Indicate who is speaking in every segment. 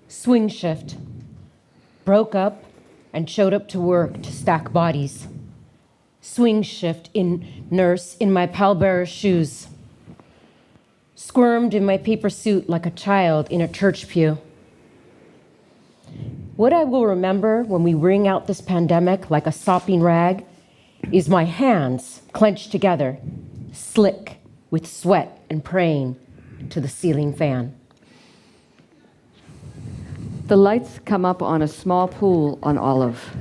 Speaker 1: Swing shift. Broke up and showed up to work to stack bodies. Swing shift in nurse in my pallbearer's shoes. Squirmed in my paper suit like a child in a church pew. What I will remember when we wring out this pandemic like a sopping rag is my hands clenched together, slick with sweat and praying to the ceiling fan.
Speaker 2: The lights come up on a small pool on Olive.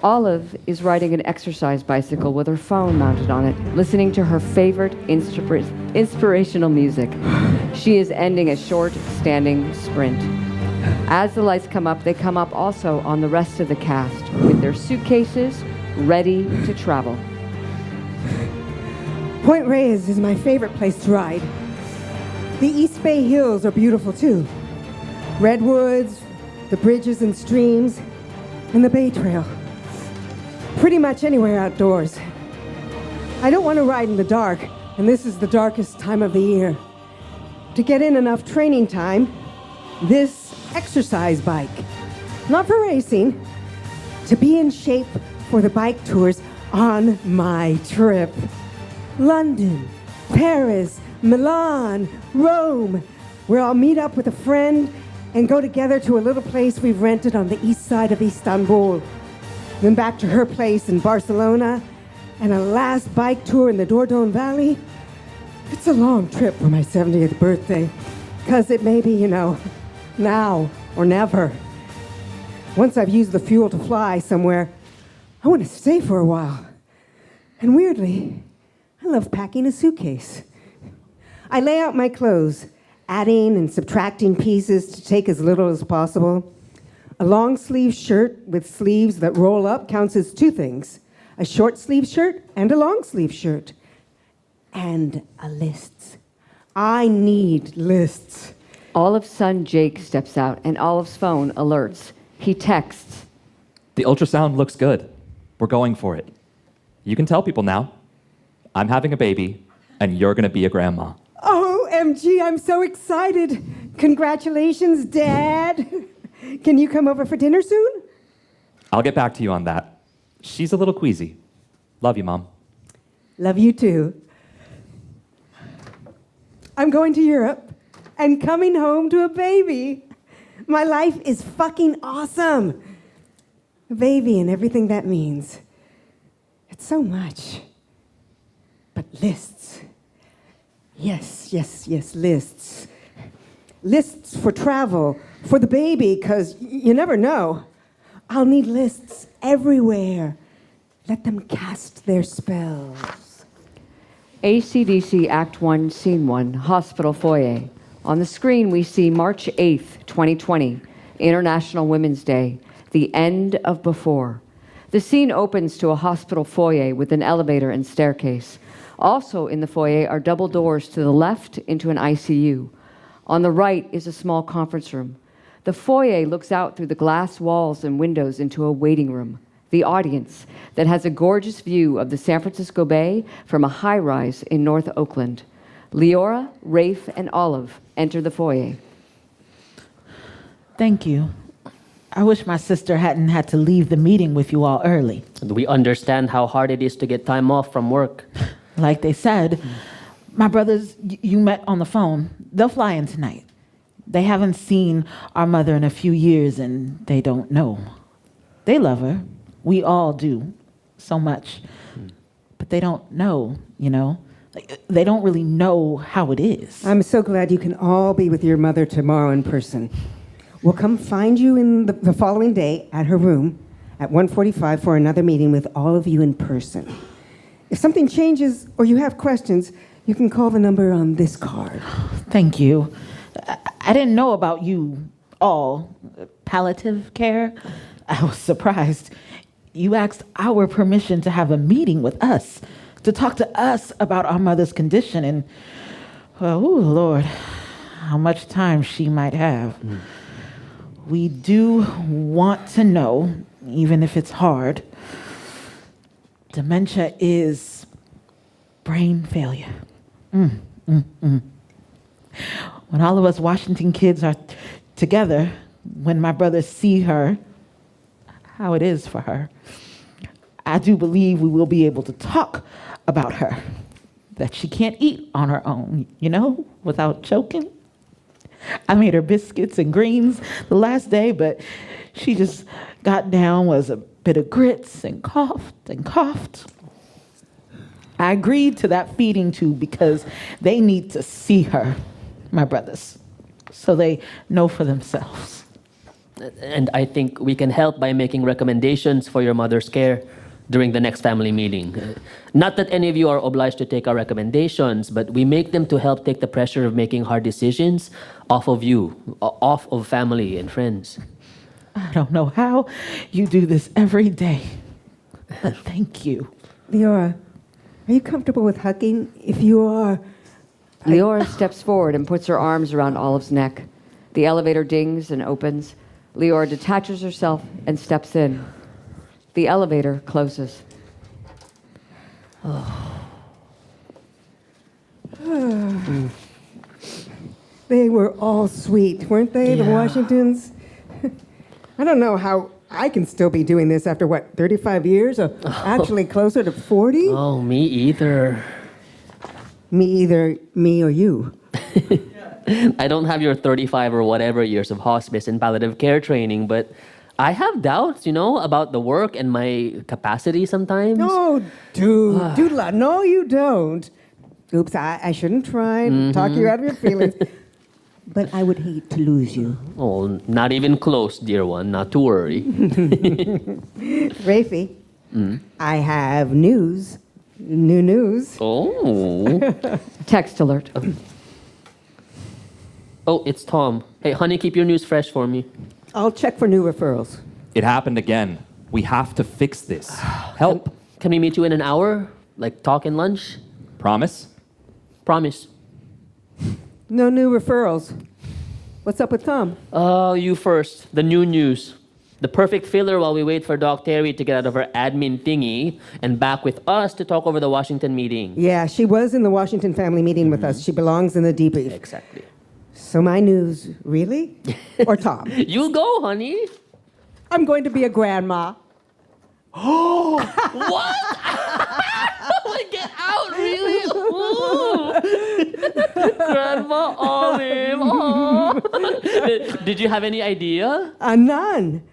Speaker 2: Olive is riding an exercise bicycle with her phone mounted on it, listening to her favorite inspirational music. She is ending a short, standing sprint. As the lights come up, they come up also on the rest of the cast, with their suitcases ready to travel.
Speaker 3: Point Reyes is my favorite place to ride. The East Bay Hills are beautiful too. Redwoods, the bridges and streams, and the Bay Trail. Pretty much anywhere outdoors. I don't want to ride in the dark, and this is the darkest time of the year. To get in enough training time, this exercise bike. Not for racing, to be in shape for the bike tours on my trip. London, Paris, Milan, Rome, where I'll meet up with a friend and go together to a little place we've rented on the east side of Istanbul. Then back to her place in Barcelona, and a last bike tour in the Dordogne Valley. It's a long trip for my 70th birthday, because it may be, now or never. Once I've used the fuel to fly somewhere, I want to stay for a while. And weirdly, I love packing a suitcase. I lay out my clothes, adding and subtracting pieces to take as little as possible. A long sleeve shirt with sleeves that roll up counts as two things: a short sleeve shirt and a long sleeve shirt. And a list. I need lists.
Speaker 2: Olive's son Jake steps out, and Olive's phone alerts. He texts.
Speaker 4: The ultrasound looks good. We're going for it. You can tell people now. I'm having a baby, and you're going to be a grandma.
Speaker 3: OMG, I'm so excited. Congratulations, Dad. Can you come over for dinner soon?
Speaker 4: I'll get back to you on that. She's a little queasy. Love you, Mom.
Speaker 3: Love you too. I'm going to Europe and coming home to a baby. My life is fucking awesome. A baby and everything that means. It's so much. But lists. Yes, lists. Lists for travel, for the baby, because you never know. I'll need lists everywhere. Let them cast their spells.
Speaker 2: AC/DC Act 1, Scene 1, Hospital Foyer. On the screen, we see March 8th, 2020, International Women's Day, the end of before. The scene opens to a hospital foyer with an elevator and staircase. Also in the foyer are double doors to the left into an ICU. On the right is a small conference room. The foyer looks out through the glass walls and windows into a waiting room, the audience, that has a gorgeous view of the San Francisco Bay from a high-rise in North Oakland. Leora, Rafe, and Olive enter the foyer.
Speaker 5: Thank you. I wish my sister hadn't had to leave the meeting with you all early.
Speaker 6: We understand how hard it is to get time off from work.
Speaker 5: Like they said, my brothers you met on the phone, they'll fly in tonight. They haven't seen our mother in a few years and they don't know. They love her. We all do. So much. But they don't know, They don't really know how it is.
Speaker 3: I'm so glad you can all be with your mother tomorrow in person. We'll come find you in the following day at her room at 1:45 for another meeting with all of you in person. If something changes or you have questions, you can call the number on this card.
Speaker 5: Thank you. I didn't know about you all. Palliative care? I was surprised. You asked our permission to have a meeting with us, to talk to us about our mother's condition and, well, oh Lord, how much time she might have. We do want to know, even if it's hard, dementia is brain failure. When all of us Washington kids are together, when my brothers see her, how it is for her, I do believe we will be able to talk about her, that she can't eat on her own, without choking. I made her biscuits and greens the last day, but she just got down, was a bit of grits and coughed and coughed. I agreed to that feeding tube because they need to see her, my brothers, so they know for themselves.
Speaker 6: And I think we can help by making recommendations for your mother's care during the next family meeting. Not that any of you are obliged to take our recommendations, but we make them to help take the pressure of making hard decisions off of you, off of family and friends.
Speaker 5: I don't know how you do this every day, but thank you.
Speaker 3: Leora, are you comfortable with hugging? If you are...
Speaker 2: Leora steps forward and puts her arms around Olive's neck. The elevator dings and opens. Leora detaches herself and steps in. The elevator closes.
Speaker 3: They were all sweet, weren't they, the Washingtons? I don't know how I can still be doing this after, 35 years? Or actually closer to 40?
Speaker 6: Oh, me either.
Speaker 3: Me either, me or you.
Speaker 6: I don't have your 35 or whatever years of hospice and palliative care training, but I have doubts, about the work and my capacity sometimes.
Speaker 3: No, dude, no, you don't. Oops, I shouldn't try and talk you out of your feelings. But I would hate to lose you.
Speaker 6: Oh, not even close, dear one. Not to worry.
Speaker 3: Rafi, I have news. New news.
Speaker 6: Oh.
Speaker 2: Text alert.
Speaker 6: Oh, it's Tom. Hey, honey, keep your news fresh for me.
Speaker 3: I'll check for new referrals.
Speaker 4: It happened again. We have to fix this. Help.
Speaker 6: Can we meet you in an hour? Like talk and lunch?
Speaker 4: Promise?
Speaker 6: Promise.
Speaker 3: No new referrals. What's up with Tom?
Speaker 6: You first. The new news. The perfect filler while we wait for Doc Terry to get out of her admin thingy and back with us to talk over the Washington meeting.
Speaker 3: Yeah, she was in the Washington family meeting with us. She belongs in the debrief.
Speaker 6: Exactly.
Speaker 3: So my news, really? Or Tom?
Speaker 6: You go, honey.
Speaker 3: I'm going to be a grandma.
Speaker 6: What? Get out, really? Grandma Olive. Oh. Did you have any idea?
Speaker 3: None.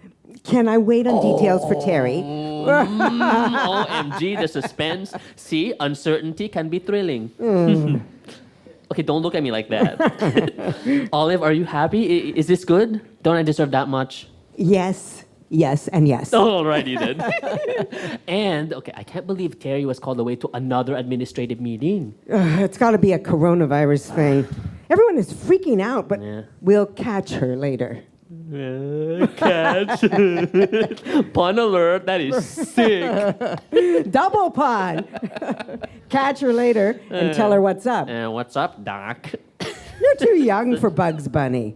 Speaker 3: Can I wait on details for Terry?
Speaker 6: OMG, the suspense. See, uncertainty can be thrilling. Okay, don't look at me like that. Olive, are you happy? Is this good? Don't I deserve that much?
Speaker 3: Yes, and yes.
Speaker 6: Alrighty then. And, okay, I can't believe Terry was called away to another administrative meeting.
Speaker 3: It's got to be a coronavirus thing. Everyone is freaking out, but
Speaker 6: Yeah.
Speaker 3: we'll catch her later.
Speaker 6: Catch. Pun alert, that is sick.
Speaker 3: Double pun. Catch her later and tell her what's up.
Speaker 6: What's up, Doc?
Speaker 3: You're too young for Bugs Bunny.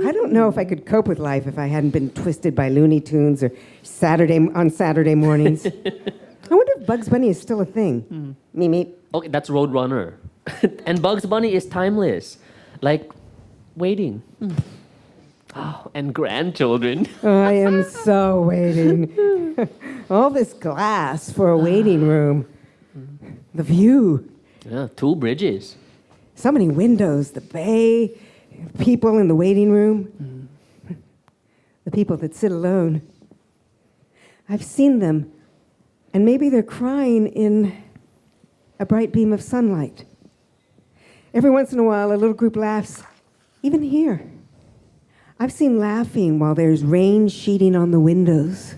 Speaker 3: I don't know if I could cope with life if I hadn't been twisted by Looney Tunes or on Saturday mornings. I wonder if Bugs Bunny is still a thing. Meep.
Speaker 6: Okay, that's Roadrunner. And Bugs Bunny is timeless. Like, waiting. Oh, and grandchildren.
Speaker 3: I am so waiting. All this glass for a waiting room. The view.
Speaker 6: Yeah, 2 bridges.
Speaker 3: So many windows, the bay, people in the waiting room. The people that sit alone. I've seen them, and maybe they're crying in a bright beam of sunlight. Every once in a while, a little group laughs, even here. I've seen laughing while there's rain sheeting on the windows.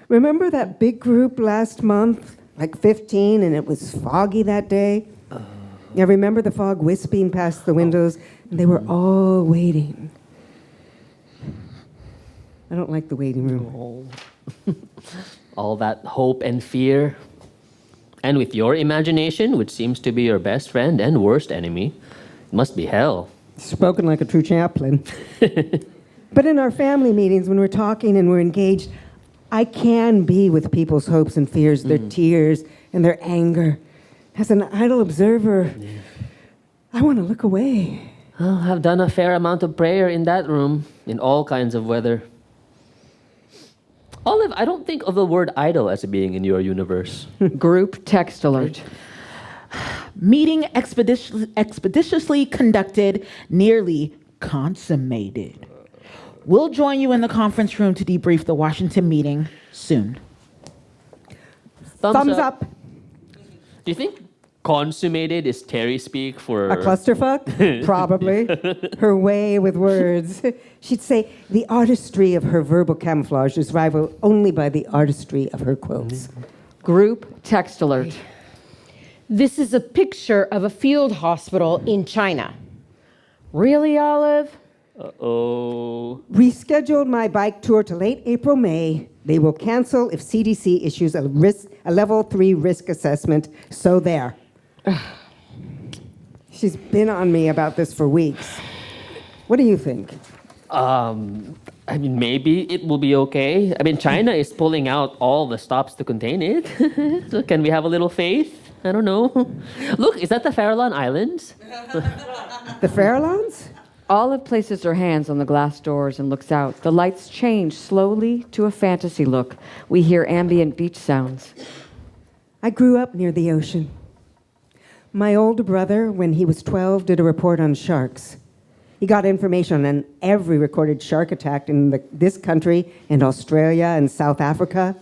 Speaker 3: Remember that big group last month, like 15, and it was foggy that day? I remember the fog wisping past the windows, and they were all waiting. I don't like the waiting room.
Speaker 6: All that hope and fear. And with your imagination, which seems to be your best friend and worst enemy, it must be hell.
Speaker 3: Spoken like a true chaplain. But in our family meetings, when we're talking and we're engaged, I can be with people's hopes and fears, their tears and their anger. As an idle observer, I want to look away.
Speaker 6: Well, I've done a fair amount of prayer in that room, in all kinds of weather. Olive, I don't think of the word idol as being in your universe.
Speaker 2: Group text alert.
Speaker 5: Meeting expeditiously conducted, nearly consummated. We'll join you in the conference room to debrief the Washington meeting soon.
Speaker 3: Thumbs up.
Speaker 6: Do you think consummated is Terry speak for
Speaker 3: A clusterfuck? Probably. Her way with words. She'd say the artistry of her verbal camouflage is rivaled only by the artistry of her quotes.
Speaker 2: Group text alert.
Speaker 1: This is a picture of a field hospital in China. Really, Olive?
Speaker 6: Uh-oh.
Speaker 3: Rescheduled my bike tour to late April, May. They will cancel if CDC issues a level 3 risk assessment. So there. She's been on me about this for weeks. What do you think?
Speaker 6: I mean, maybe it will be okay. I mean, China is pulling out all the stops to contain it. So can we have a little faith? I don't know. Look, is that the Farallon Islands?
Speaker 3: The Farallons?
Speaker 2: Olive places her hands on the glass doors and looks out. The lights change slowly to a fantasy look. We hear ambient beach sounds.
Speaker 3: I grew up near the ocean. My older brother, when he was 12, did a report on sharks. He got information on every recorded shark attack in this country and Australia and South Africa.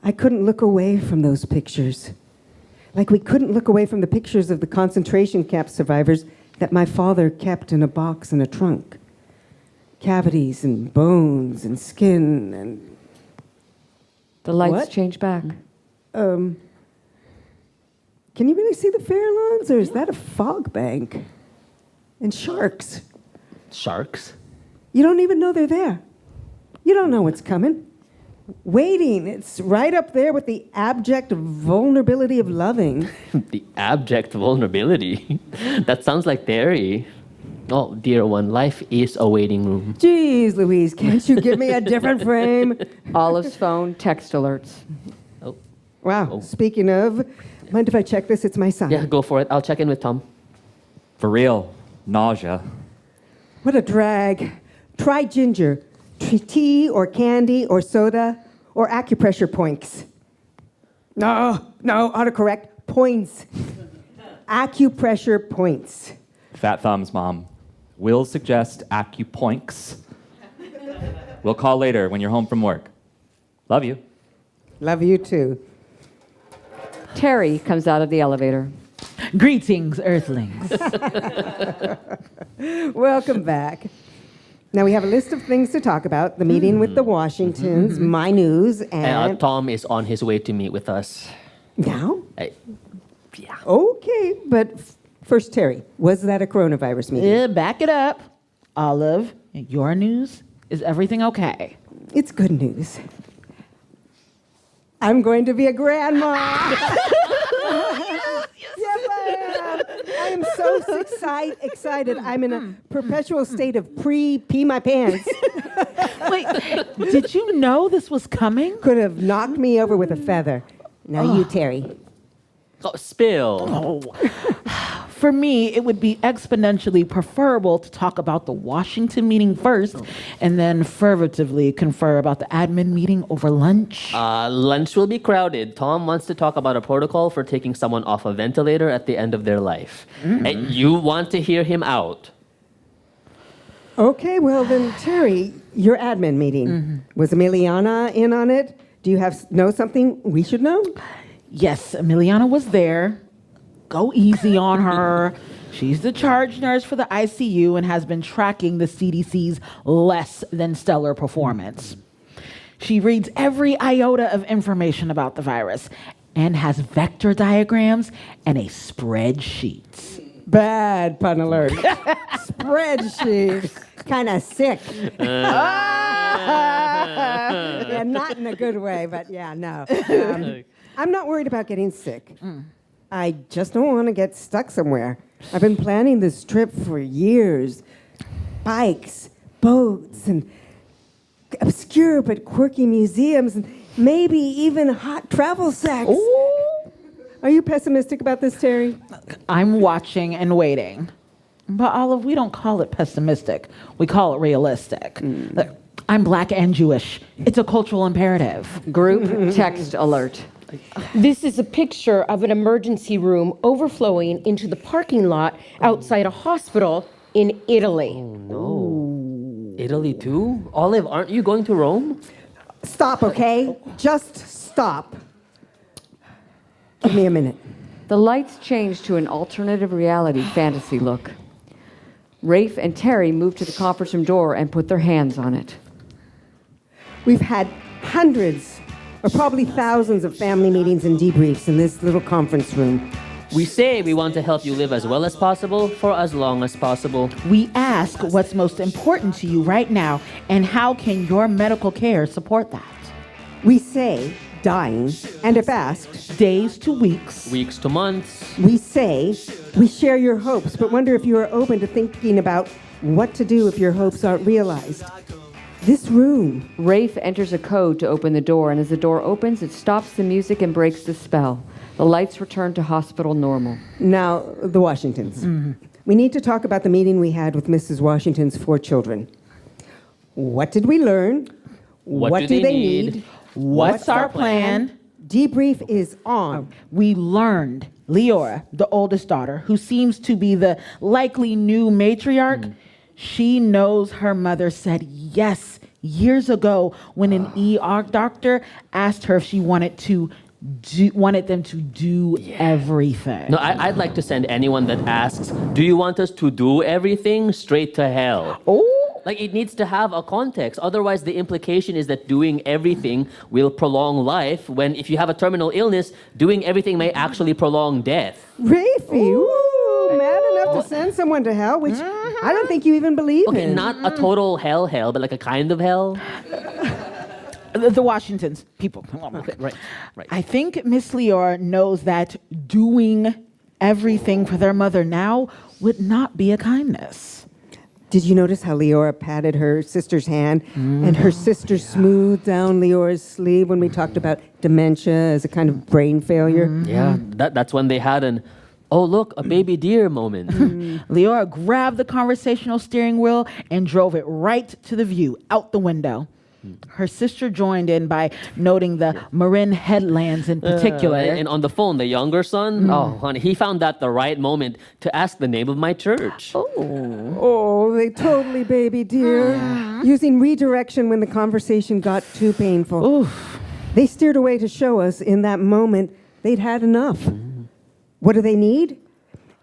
Speaker 3: I couldn't look away from those pictures. Like we couldn't look away from the pictures of the concentration camp survivors that my father kept in a box in a trunk. Cavities and bones and skin and...
Speaker 2: The lights
Speaker 3: What?
Speaker 2: change back.
Speaker 3: Can you really see the Farallons, or is that a fog bank? And sharks.
Speaker 6: Sharks?
Speaker 3: You don't even know they're there. You don't know what's coming. Waiting, it's right up there with the abject vulnerability of loving.
Speaker 6: The abject vulnerability. That sounds like Terry. Oh, dear one, life is a waiting room.
Speaker 3: Jeez, Louise, can't you give me a different frame?
Speaker 2: Olive's phone text alerts.
Speaker 6: Oh,
Speaker 3: Wow,
Speaker 6: Oh.
Speaker 3: speaking of, mind if I check this? It's my son.
Speaker 6: yeah, go for it. I'll check in with Tom.
Speaker 4: For real, nausea.
Speaker 3: What a drag. Try ginger. Tea or candy or soda or acupressure points. No, autocorrect. Points. Acupressure points.
Speaker 4: Fat thumbs, Mom. We'll suggest acupoints. We'll call later when you're home from work. Love you.
Speaker 3: Love you too.
Speaker 2: Terry comes out of the elevator.
Speaker 5: Greetings, Earthlings.
Speaker 3: Welcome back. Now we have a list of things to talk about. The meeting with the Washingtons, my news, and...
Speaker 6: Tom is on his way to meet with us.
Speaker 3: Now?
Speaker 6: Yeah.
Speaker 3: Okay, but first, Terry, was that a coronavirus meeting?
Speaker 5: Yeah, back it up. Olive, your news? Is everything okay?
Speaker 3: It's good news. I'm going to be a grandma. Yes, I am. I am so excited. I'm in a perpetual state of pee my pants.
Speaker 5: Wait, did you know this was coming?
Speaker 3: Could have knocked me over with a feather. Now you, Terry.
Speaker 6: Oh, spill.
Speaker 5: For me, it would be exponentially preferable to talk about the Washington meeting first and then furtively confer about the admin meeting over lunch.
Speaker 6: Lunch will be crowded. Tom wants to talk about a protocol for taking someone off a ventilator at the end of their life. And you want to hear him out.
Speaker 3: Okay, well then, Terry, your admin meeting. Was Emiliana in on it? Do you know something we should know?
Speaker 5: Yes, Emiliana was there. Go easy on her. She's the charge nurse for the ICU and has been tracking the CDC's less than stellar performance. She reads every iota of information about the virus and has vector diagrams and a spreadsheet.
Speaker 3: Bad pun alert. Spreadsheet. Kind of sick. Yeah, not in a good way, but yeah, no. I'm not worried about getting sick. I just don't want to get stuck somewhere. I've been planning this trip for years. Bikes, boats, and obscure but quirky museums, and maybe even hot travel sex.
Speaker 5: Ooh.
Speaker 3: Are you pessimistic about this, Terry?
Speaker 5: I'm watching and waiting. But Olive, we don't call it pessimistic. We call it realistic. Look, I'm Black and Jewish. It's a cultural imperative.
Speaker 2: Group text alert.
Speaker 1: This is a picture of an emergency room overflowing into the parking lot outside a hospital in Italy.
Speaker 6: No. Italy too? Olive, aren't you going to Rome?
Speaker 3: Stop, okay? Just stop. Give me a minute.
Speaker 2: The lights change to an alternative reality fantasy look. Rafe and Terry move to the conference room door and put their hands on it.
Speaker 3: We've had hundreds, or probably thousands of family meetings and debriefs in this little conference room.
Speaker 6: We say we want to help you live as well as possible for as long as possible.
Speaker 5: We ask what's most important to you right now and how can your medical care support that?
Speaker 3: We say dying, and if asked,
Speaker 5: Days to weeks.
Speaker 6: Weeks to months.
Speaker 3: we say we share your hopes, but wonder if you are open to thinking about what to do if your hopes aren't realized. This room.
Speaker 2: Rafe enters a code to open the door, and as the door opens, it stops the music and breaks the spell. The lights return to hospital normal.
Speaker 3: Now, the Washingtons. We need to talk about the meeting we had with Mrs. Washington's 4 children. What did we learn?
Speaker 6: What do they need?
Speaker 5: What's our plan?
Speaker 3: Debrief is on.
Speaker 5: We learned Leora, the oldest daughter, who seems to be the likely new matriarch, she knows her mother said yes years ago when an ER doctor asked her if she wanted them to do everything.
Speaker 6: No, I'd like to send anyone that asks, do you want us to do everything, straight to hell?
Speaker 5: Oh,
Speaker 6: Like, it needs to have a context. Otherwise, the implication is that doing everything will prolong life, when if you have a terminal illness, doing everything may actually prolong death.
Speaker 3: Rafie, ooh, mad enough to send someone to hell, which I don't think you even believe
Speaker 6: Okay,
Speaker 3: in.
Speaker 6: not a total hell, but like a kind of hell.
Speaker 5: the Washingtons, people.
Speaker 6: Okay, right.
Speaker 5: I think Miss Leora knows that doing everything for their mother now would not be a kindness.
Speaker 3: Did you notice how Leora patted her sister's hand and her sister smoothed down Leora's sleeve when we talked about dementia as a kind of brain failure?
Speaker 6: Yeah, that's when they had an, oh, look, a baby deer moment.
Speaker 5: Leora grabbed the conversational steering wheel and drove it right to the view, out the window. Her sister joined in by noting the Marin headlands in particular.
Speaker 6: And on the phone, the younger son, oh, honey, he found that the right moment to ask the name of my church.
Speaker 3: Oh, they totally baby dear. Using redirection when the conversation got too painful.
Speaker 5: Oof.
Speaker 3: They steered away to show us in that moment they'd had enough. What do they need?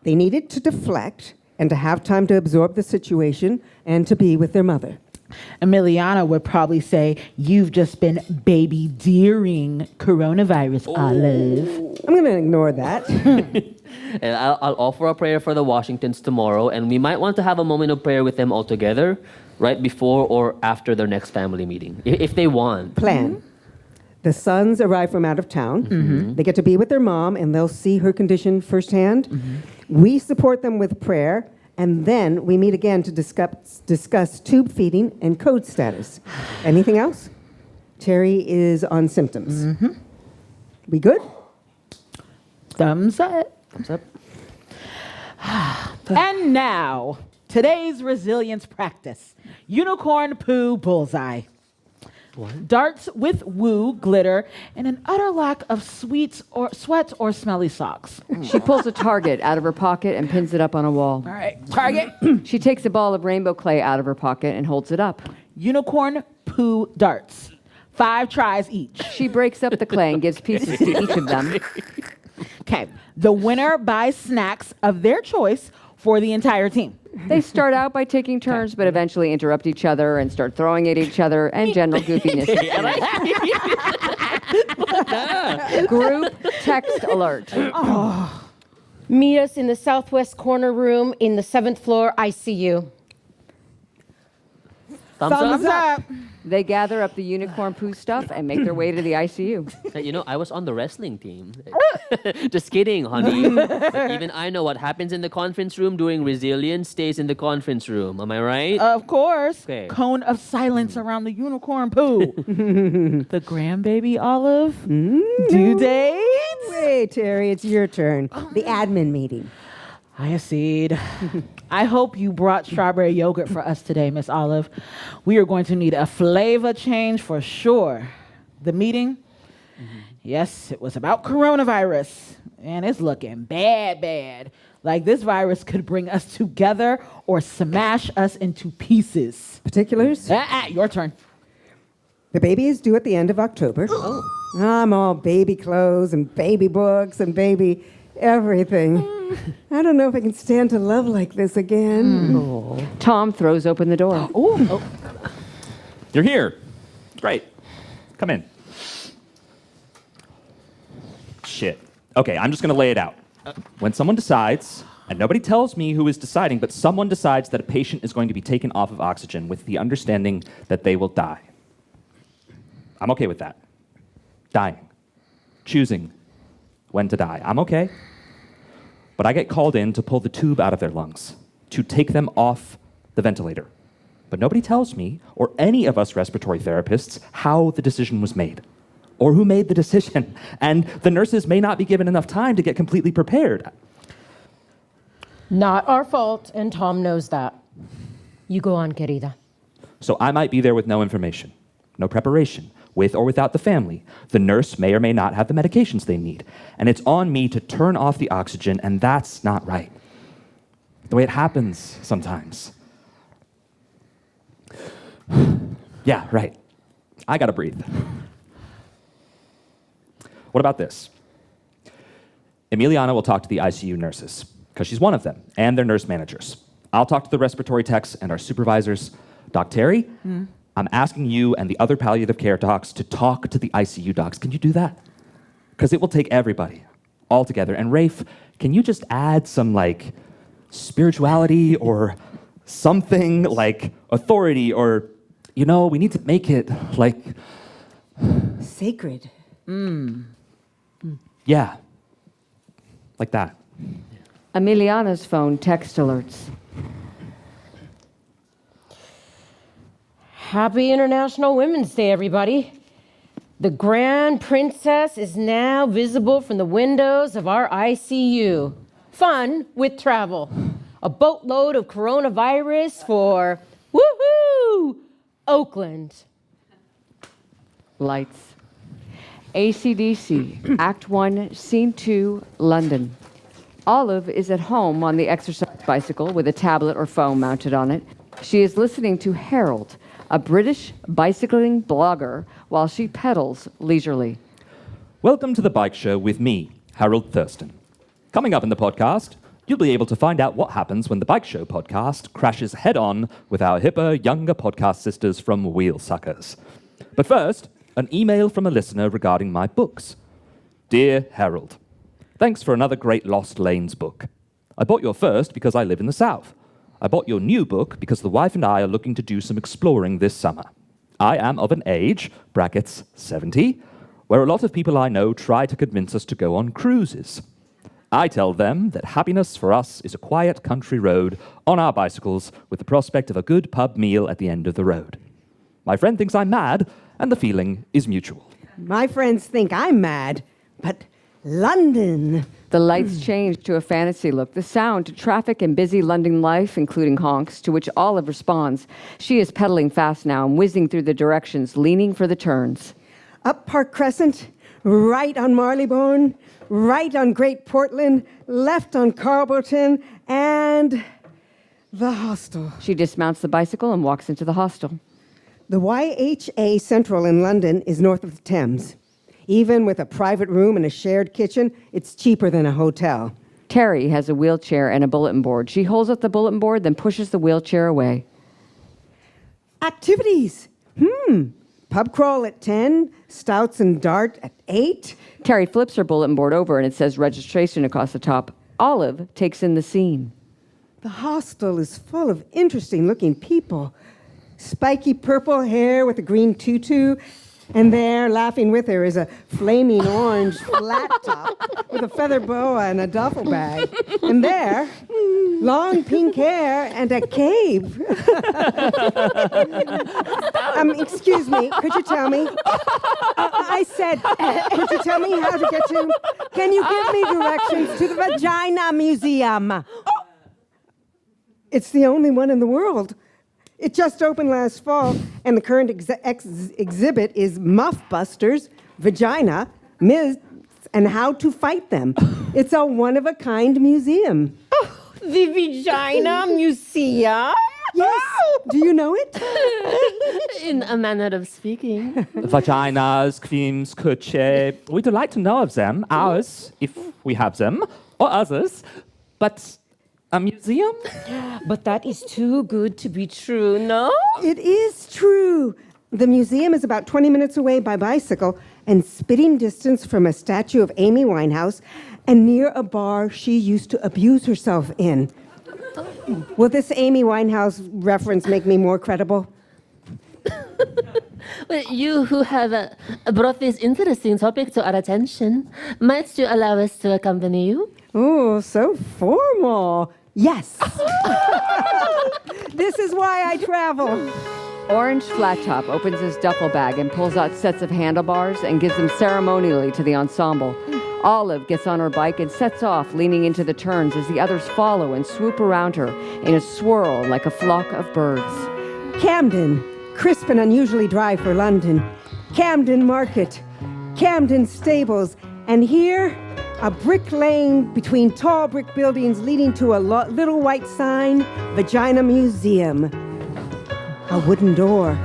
Speaker 3: They needed to deflect and to have time to absorb the situation and to be with their mother.
Speaker 5: Emiliana would probably say, you've just been baby deering coronavirus, Olive.
Speaker 3: I'm going to ignore that.
Speaker 6: And I'll offer a prayer for the Washingtons tomorrow, and we might want to have a moment of prayer with them all together, right before or after their next family meeting, if they want.
Speaker 3: Plan. The sons arrive from out of town. They get to be with their mom, and they'll see her condition firsthand. We support them with prayer, and then we meet again to discuss tube feeding and code status. Anything else? Terry is on symptoms. We good?
Speaker 5: Thumbs up.
Speaker 6: Thumbs up.
Speaker 5: And now, today's resilience practice. Unicorn poo bullseye. Darts with woo, glitter, and an utter lack of sweets or sweats or smelly socks.
Speaker 2: She pulls a target out of her pocket and pins it up on a wall.
Speaker 5: All right, target.
Speaker 2: She takes a ball of rainbow clay out of her pocket and holds it up.
Speaker 5: Unicorn poo darts. 5 tries each.
Speaker 2: She breaks up the clay and gives pieces to each of them.
Speaker 5: Okay, the winner buys snacks of their choice for the entire team.
Speaker 2: They start out by taking turns, but eventually interrupt each other and start throwing at each other and general goofiness. Group text alert.
Speaker 1: Meet us in the southwest corner room in the 7th floor ICU.
Speaker 6: Thumbs up.
Speaker 2: They gather up the unicorn poo stuff and make their way to the ICU.
Speaker 6: You know, I was on the wrestling team. Just kidding, honey. Even I know what happens in the conference room during resilience stays in the conference room. Am I right?
Speaker 5: Of course.
Speaker 6: Okay.
Speaker 5: Cone of silence around the unicorn poo. The grandbaby Olive. Due dates.
Speaker 3: Wait, Terry, it's your turn. The admin meeting.
Speaker 5: I accede. I hope you brought strawberry yogurt for us today, Miss Olive. We are going to need a flavor change for sure. The meeting? Yes, it was about coronavirus. And it's looking bad. Like this virus could bring us together or smash us into pieces.
Speaker 3: Particulars?
Speaker 5: Your turn.
Speaker 3: The baby is due at the end of October. I'm all baby clothes and baby books and baby everything. I don't know if I can stand to love like this again.
Speaker 2: Tom throws open the door.
Speaker 4: You're here. Great. Come in. Shit. Okay, I'm just going to lay it out. When someone decides, and nobody tells me who is deciding, but someone decides that a patient is going to be taken off of oxygen with the understanding that they will die. I'm okay with that. Dying. Choosing when to die. I'm okay. But I get called in to pull the tube out of their lungs, to take them off the ventilator. But nobody tells me, or any of us respiratory therapists, how the decision was made, or who made the decision. And the nurses may not be given enough time to get completely prepared.
Speaker 1: Not our fault, and Tom knows that. You go on, querida.
Speaker 4: So I might be there with no information, no preparation, with or without the family. The nurse may or may not have the medications they need. And it's on me to turn off the oxygen, and that's not right. The way it happens sometimes. Yeah, right. I gotta breathe. What about this? Emiliana will talk to the ICU nurses, because she's one of them, and their nurse managers. I'll talk to the respiratory techs and our supervisors. Doc Terry, I'm asking you and the other palliative care docs to talk to the ICU docs. Can you do that? Because it will take everybody all together. And Rafe, can you just add some, like, spirituality or something like authority or, we need to make it, like...
Speaker 3: Sacred.
Speaker 4: Yeah. Like that.
Speaker 2: Emiliana's phone text alerts.
Speaker 1: Happy International Women's Day, everybody. The Grand Princess is now visible from the windows of our ICU. Fun with travel. A boatload of coronavirus for, woohoo, Oakland.
Speaker 2: Lights. AC/DC, Act 1, Scene 2, London. Olive is at home on the exercise bicycle with a tablet or phone mounted on it. She is listening to Harold, a British bicycling blogger, while she pedals leisurely.
Speaker 4: Welcome to the Bike Show with me, Harold Thurston. Coming up in the podcast, you'll be able to find out what happens when the Bike Show podcast crashes head-on with our hipper, younger podcast sisters from Wheelsuckers. But first, an email from a listener regarding my books. Dear Harold, thanks for another great Lost Lanes book. I bought your first because I live in the South. I bought your new book because the wife and I are looking to do some exploring this summer. I am of an age, brackets 70, where a lot of people I know try to convince us to go on cruises. I tell them that happiness for us is a quiet country road on our bicycles with the prospect of a good pub meal at the end of the road. My friend thinks I'm mad, and the feeling is mutual.
Speaker 3: My friends think I'm mad, but London.
Speaker 2: The lights change to a fantasy look, the sound to traffic and busy London life, including honks, to which Olive responds. She is pedaling fast now and whizzing through the directions, leaning for the turns.
Speaker 3: Up Park Crescent, right on Marylebone, right on Great Portland, left on Carbolton, and the hostel.
Speaker 2: She dismounts the bicycle and walks into the hostel.
Speaker 3: The YHA Central in London is north of the Thames. Even with a private room and a shared kitchen, it's cheaper than a hotel.
Speaker 2: Terry has a wheelchair and a bulletin board. She holds up the bulletin board, then pushes the wheelchair away.
Speaker 3: Activities. Pub crawl at 10, stouts and dart at 8.
Speaker 2: Terry flips her bulletin board over and it says registration across the top. Olive takes in the scene.
Speaker 3: The hostel is full of interesting-looking people. Spiky purple hair with a green tutu. And there, laughing with her, is a flaming orange flat top with a feather boa and a duffel bag. And there, long pink hair and a cave. A Excuse me, could you tell me? I said, could you tell me how to get to? Can you give me directions to the Vagina Museum? It's the only one in the world. It just opened last fall, and the current exhibit is Muff Busters, Vagina, Myths, and How to Fight Them. It's a one-of-a-kind museum.
Speaker 1: The Vagina Museum?
Speaker 3: Yes. Do you know it?
Speaker 6: In a manner of speaking.
Speaker 4: Vaginas, creams, kuche. We'd like to know of them, ours, if we have them, or others. But a museum?
Speaker 1: But that is too good to be true, no?
Speaker 3: It is true. The museum is about 20 minutes away by bicycle and spitting distance from a statue of Amy Winehouse and near a bar she used to abuse herself in. Will this Amy Winehouse reference make me more credible?
Speaker 6: Well, you who have brought this interesting topic to our attention, might you allow us to accompany you?
Speaker 3: Oh, so formal. Yes. This is why I travel.
Speaker 2: Orange Flat Top opens his duffel bag and pulls out sets of handlebars and gives them ceremonially to the ensemble. Olive gets on her bike and sets off, leaning into the turns as the others follow and swoop around her in a swirl like a flock of birds.
Speaker 3: Camden, crisp and unusually dry for London. Camden Market, Camden Stables, and here, a brick lane between tall brick buildings leading to a little white sign, Vagina Museum. A wooden door.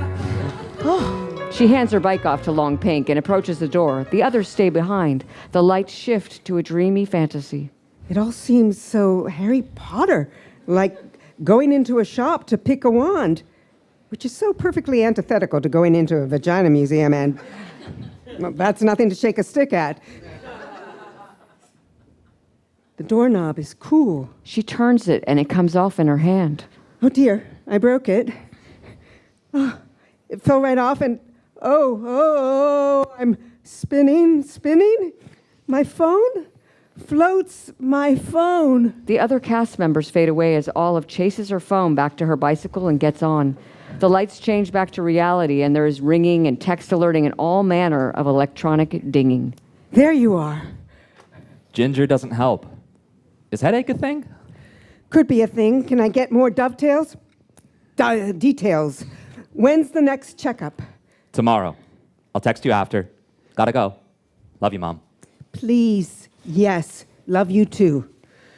Speaker 2: She hands her bike off to Long Pink and approaches the door. The others stay behind. The lights shift to a dreamy fantasy.
Speaker 3: It all seems so Harry Potter, like going into a shop to pick a wand, which is so perfectly antithetical to going into a vagina museum, and well, that's nothing to shake a stick at. The doorknob is cool.
Speaker 2: She turns it and it comes off in her hand.
Speaker 3: Oh dear, I broke it. Oh, it fell right off and I'm spinning. My phone floats my phone.
Speaker 2: The other cast members fade away as Olive chases her phone back to her bicycle and gets on. The lights change back to reality and there is ringing and text alerting and all manner of electronic dinging.
Speaker 3: There you are.
Speaker 4: Ginger doesn't help. Is headache a thing?
Speaker 3: Could be a thing. Can I get more details? When's the next checkup?
Speaker 4: Tomorrow. I'll text you after. Gotta go. Love you, Mom.
Speaker 3: Please, yes. Love you too.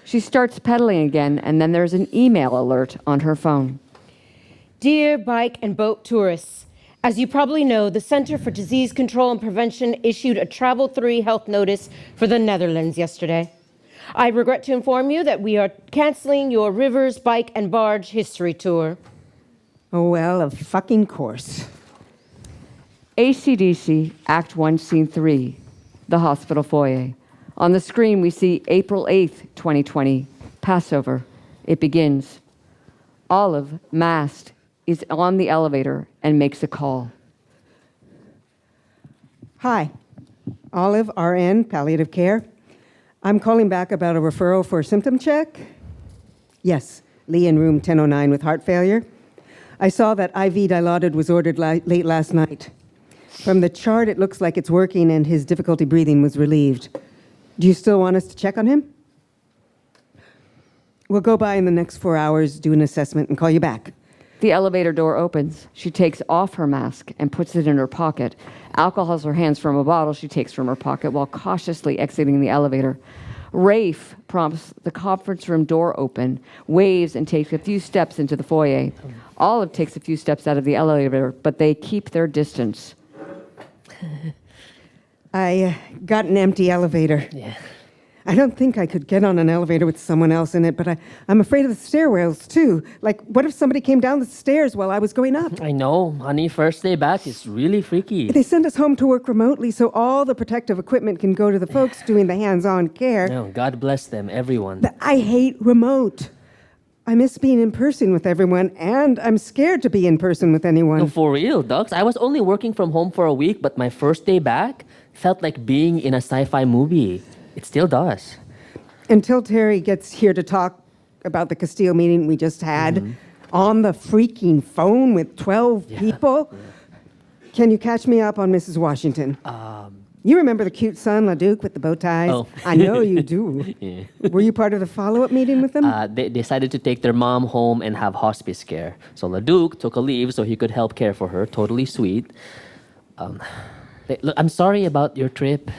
Speaker 2: She starts pedaling again and then there's an email alert on her phone.
Speaker 1: Dear bike and boat tourists, as you probably know, the Center for Disease Control and Prevention issued a Travel 3 health notice for the Netherlands yesterday. I regret to inform you that we are canceling your Rivers, Bike, and Barge history tour.
Speaker 3: Oh, well, of fucking course.
Speaker 2: AC/DC, Act 1, Scene 3, the hospital foyer. On the screen, we see April 8th, 2020, Passover. It begins. Olive, masked, is on the elevator and makes a call.
Speaker 3: Hi, Olive, RN, palliative care. I'm calling back about a referral for a symptom check. Yes, Lee in room 1009 with heart failure. I saw that IV Dilaudid was ordered late last night. From the chart, it looks like it's working and his difficulty breathing was relieved. Do you still want us to check on him? We'll go by in the next 4 hours, do an assessment, and call you back.
Speaker 2: The elevator door opens. She takes off her mask and puts it in her pocket. Alcohols her hands from a bottle she takes from her pocket while cautiously exiting the elevator. Rafe prompts the conference room door open, waves and takes a few steps into the foyer. Olive takes a few steps out of the elevator, but they keep their distance.
Speaker 3: I got an empty elevator.
Speaker 6: Yeah.
Speaker 3: I don't think I could get on an elevator with someone else in it, but I'm afraid of the stairwells, too. Like, what if somebody came down the stairs while I was going up?
Speaker 6: I know, honey, first day back is really freaky.
Speaker 3: They send us home to work remotely, so all the protective equipment can go to the folks doing the hands-on care.
Speaker 6: No, God bless them, everyone.
Speaker 3: But I hate remote. I miss being in person with everyone, and I'm scared to be in person with anyone.
Speaker 6: No, for real, Docs. I was only working from home for a week, but my first day back felt like being in a sci-fi movie. It still does.
Speaker 3: Until Terry gets here to talk about the Castile meeting we just had on the freaking phone with 12 people. Can you catch me up on Mrs. Washington? You remember the cute son, LaDuke, with the bow ties?
Speaker 6: Oh.
Speaker 3: I know you do.
Speaker 6: Yeah.
Speaker 3: Were you part of the follow-up meeting with them?
Speaker 6: They decided to take their mom home and have hospice care. So LaDuke took a leave so he could help care for her. Totally sweet. Look, I'm sorry about your trip.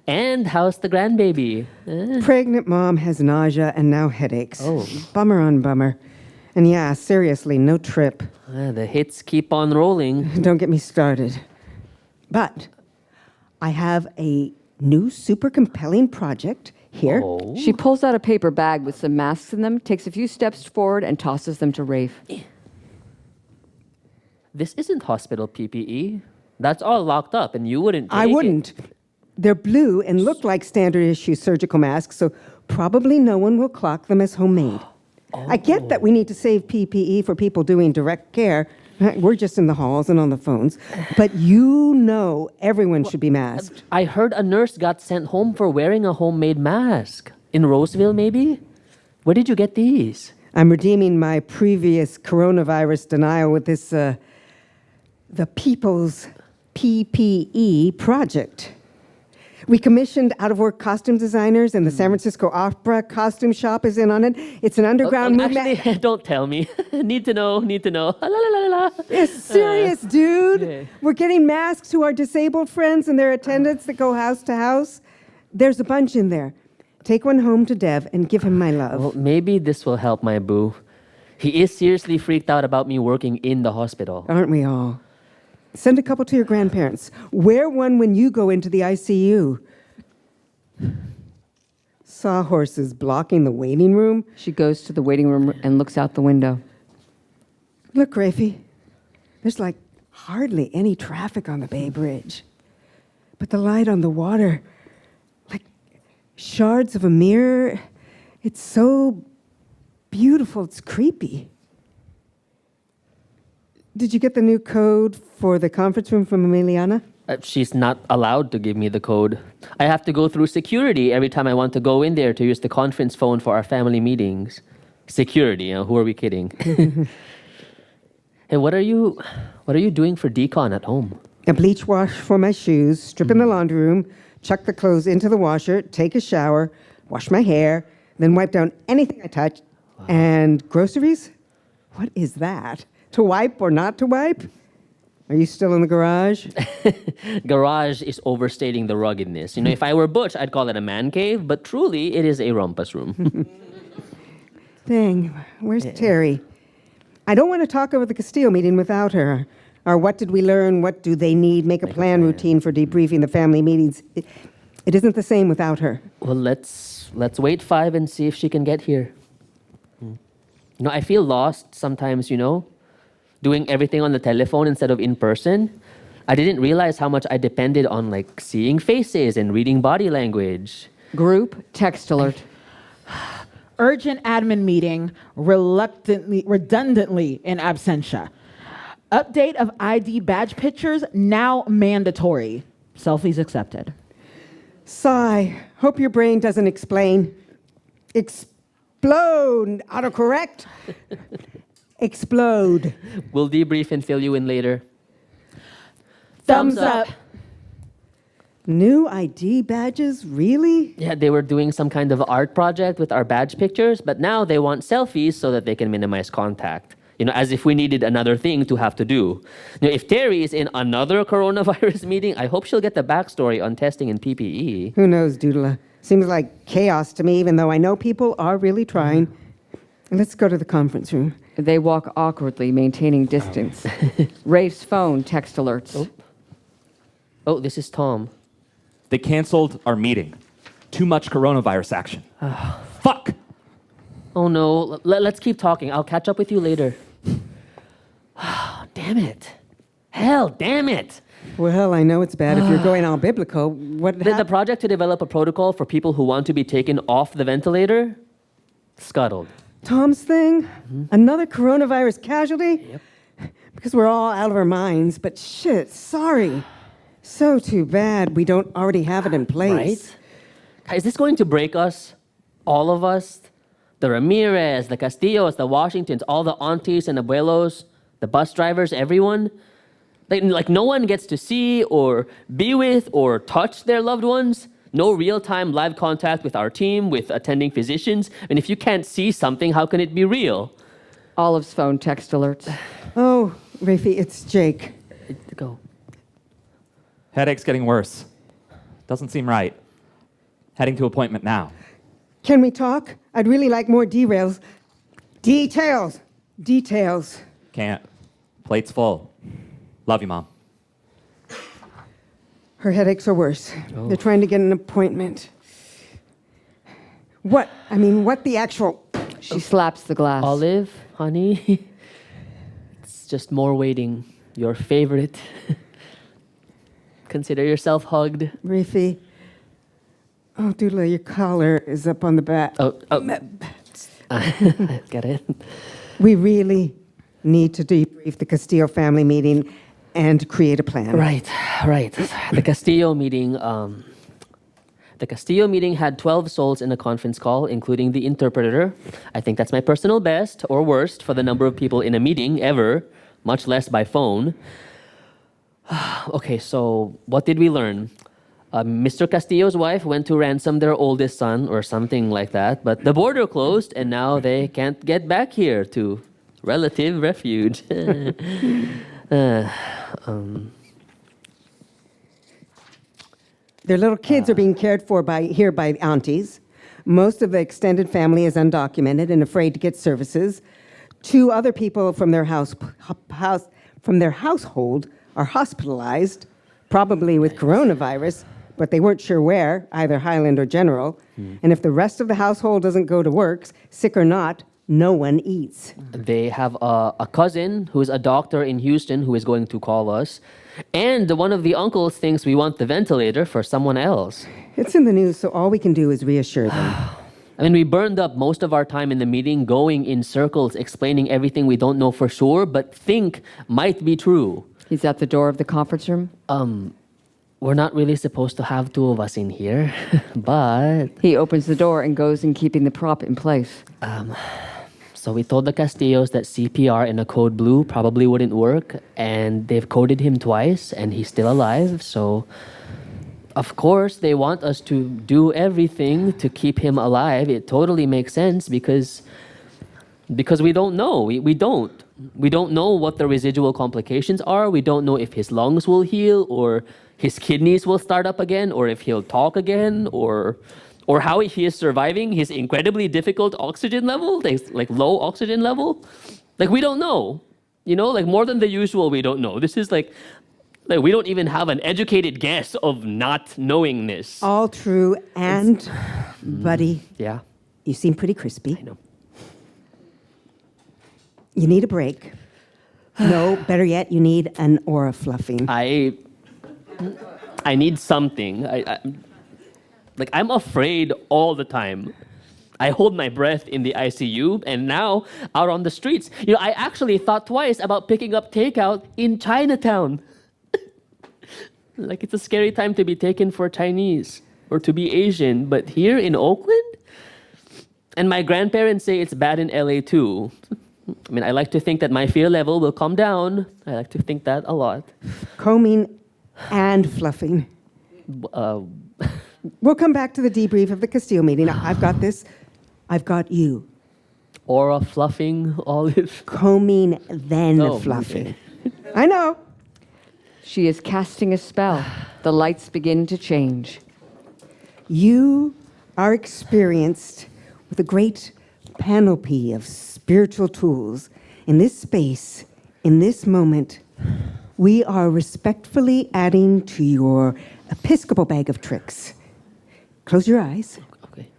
Speaker 6: And how's the grandbaby?
Speaker 3: Pregnant mom has nausea and now headaches.
Speaker 6: Oh.
Speaker 3: Bummer on bummer. And yeah, seriously, no trip.
Speaker 6: The hits keep on rolling.
Speaker 3: Don't get me started. But I have a new super compelling project here.
Speaker 6: Oh.
Speaker 2: She pulls out a paper bag with some masks in them, takes a few steps forward, and tosses them to Rafe.
Speaker 6: This isn't hospital PPE. That's all locked up, and you wouldn't take
Speaker 3: I wouldn't. They're blue and look like standard issue surgical masks, so probably no one will clock them as homemade. I get that we need to save PPE for people doing direct care. We're just in the halls and on the phones. But you know everyone should be masked.
Speaker 6: I heard a nurse got sent home for wearing a homemade mask. In Roseville, maybe? Where did you get these?
Speaker 3: I'm redeeming my previous coronavirus denial with this, the People's PPE project. We commissioned out-of-work costume designers, and the San Francisco Opera costume shop is in on it. It's an underground movement.
Speaker 6: Actually, don't tell me. Need to know. La, la, la, la, la.
Speaker 3: It's serious, dude.
Speaker 6: Yeah.
Speaker 3: We're getting masks to our disabled friends and their attendants that go house to house. There's a bunch in there. Take one home to Dev and give him my love.
Speaker 6: Well, maybe this will help my boo. He is seriously freaked out about me working in the hospital.
Speaker 3: Aren't we all? Send a couple to your grandparents. Wear one when you go into the ICU. Sawhorses blocking the waiting room.
Speaker 2: She goes to the waiting room and looks out the window.
Speaker 3: Look, Rafe, there's like hardly any traffic on the Bay Bridge. But the light on the water, like shards of a mirror, it's so beautiful, it's creepy. Did you get the new code for the conference room from Emiliana?
Speaker 6: She's not allowed to give me the code. I have to go through security every time I want to go in there to use the conference phone for our family meetings. Security, who are we kidding? Hey, what are you doing for decon at home?
Speaker 3: A bleach wash for my shoes, strip in the laundry room, chuck the clothes into the washer, take a shower, wash my hair, then wipe down anything I touch. Wow. And groceries? What is that? To wipe or not to wipe? Are you still in the garage?
Speaker 6: Garage is overstating the ruggedness. If I were Butch, I'd call it a man cave, but truly, it is a rumpus room.
Speaker 3: Dang, where's Terry? I don't want to talk over the Castillo meeting without her. Or what did we learn? What do they need? Make a plan routine for debriefing the family meetings. It isn't the same without her.
Speaker 6: Well, let's wait 5 and see if she can get here. I feel lost sometimes, doing everything on the telephone instead of in person. I didn't realize how much I depended on seeing faces and reading body language.
Speaker 2: Group text alert.
Speaker 5: Urgent admin meeting, redundantly in absentia. Update of ID badge pictures now mandatory. Selfies accepted.
Speaker 3: Sigh. Hope your brain doesn't explain. Explode. Autocorrect. Explode.
Speaker 6: We'll debrief and fill you in later.
Speaker 5: Thumbs up.
Speaker 3: New ID badges? Really?
Speaker 6: Yeah, they were doing some kind of art project with our badge pictures, but now they want selfies so that they can minimize contact. As if we needed another thing to have to do. If Terry is in another coronavirus meeting, I hope she'll get the backstory on testing and PPE.
Speaker 3: Who knows, Doodla? Seems like chaos to me, even though I know people are really trying. Let's go to the conference room.
Speaker 2: They walk awkwardly, maintaining distance. Rafe's phone text alerts.
Speaker 6: Oh, this is Tom.
Speaker 4: They canceled our meeting. Too much coronavirus action. Fuck!
Speaker 6: Oh no, let's keep talking. I'll catch up with you later. Damn it. Hell, damn it.
Speaker 3: Well, I know it's bad if you're going all biblical. What
Speaker 6: The project to develop a protocol for people who want to be taken off the ventilator? Scuttled.
Speaker 3: Tom's thing? Mm-hmm. Another coronavirus casualty?
Speaker 6: Yep.
Speaker 3: Because we're all out of our minds, but shit, sorry. So too bad we don't already have it in place.
Speaker 6: Right? Is this going to break us? All of us? The Ramirez, the Castillos, the Washingtons, all the aunties and abuelos, the bus drivers, everyone? Like no one gets to see or be with or touch their loved ones. No real-time live contact with our team, with attending physicians. And if you can't see something, how can it be real?
Speaker 2: Olive's phone text alerts.
Speaker 3: Oh, Rafi, it's Jake.
Speaker 6: Go.
Speaker 4: Headache's getting worse. Doesn't seem right. Heading to appointment now.
Speaker 3: Can we talk? I'd really like more derails. Details. Details.
Speaker 4: Can't. Plate's full. Love you, Mom.
Speaker 3: Her headaches are worse. They're trying to get an appointment. What the actual...
Speaker 2: She slaps the glass.
Speaker 6: Olive, honey, it's just more waiting. Your favorite. Consider yourself hugged.
Speaker 3: Rafi. Oh, Doodle, your collar is up on the back.
Speaker 6: Oh. Get it?
Speaker 3: We really need to debrief the Castillo family meeting and create a plan.
Speaker 6: Right. The Castillo meeting. The Castillo meeting had 12 souls in a conference call, including the interpreter. I think that's my personal best or worst for the number of people in a meeting ever, much less by phone. Okay, so what did we learn? Mr. Castillo's wife went to ransom their oldest son or something like that, but the border closed and now they can't get back here to relative refuge.
Speaker 3: Their little kids are being cared for by aunties. Most of the extended family is undocumented and afraid to get services. 2 other people from their household are hospitalized, probably with coronavirus, but they weren't sure where, either Highland or General. And if the rest of the household doesn't go to work, sick or not, no one eats.
Speaker 6: They have a cousin who is a doctor in Houston who is going to call us. And one of the uncles thinks we want the ventilator for someone else.
Speaker 3: It's in the news, so all we can do is reassure them.
Speaker 6: I mean, we burned up most of our time in the meeting going in circles, explaining everything we don't know for sure, but think might be true.
Speaker 2: He's at the door of the conference room.
Speaker 6: We're not really supposed to have 2 of us in here, but...
Speaker 2: He opens the door and goes in, keeping the prop in place.
Speaker 6: So we told the Castillos that CPR in a code blue probably wouldn't work, and they've coded him twice, and he's still alive, so... Of course, they want us to do everything to keep him alive. It totally makes sense because we don't know. We don't. We don't know what the residual complications are. We don't know if his lungs will heal or his kidneys will start up again or if he'll talk again or how he is surviving his incredibly difficult oxygen level, like low oxygen level. Like we don't know, like more than the usual we don't know. This is like we don't even have an educated guess of not knowing this.
Speaker 3: All true, and, buddy,
Speaker 6: Yeah,
Speaker 3: you seem pretty crispy.
Speaker 6: I know.
Speaker 3: You need a break. No, better yet, you need an aura fluffing.
Speaker 6: I need something. I'm afraid all the time. I hold my breath in the ICU and now out on the streets. I actually thought twice about picking up takeout in Chinatown. Like it's a scary time to be taken for Chinese or to be Asian, but here in Oakland? And my grandparents say it's bad in LA too. I mean, I like to think that my fear level will come down. I like to think that a lot.
Speaker 3: Combing and fluffing. We'll come back to the debrief of the Castillo meeting. I've got this. I've got you.
Speaker 6: Aura fluffing, Olive.
Speaker 3: Combing, then
Speaker 6: Oh,
Speaker 3: fluffing.
Speaker 6: okay.
Speaker 3: I know.
Speaker 2: She is casting a spell. The lights begin to change.
Speaker 3: You are experienced with a great panoply of spiritual tools. In this space, in this moment, we are respectfully adding to your Episcopal bag of tricks. Close your eyes.
Speaker 6: Okay.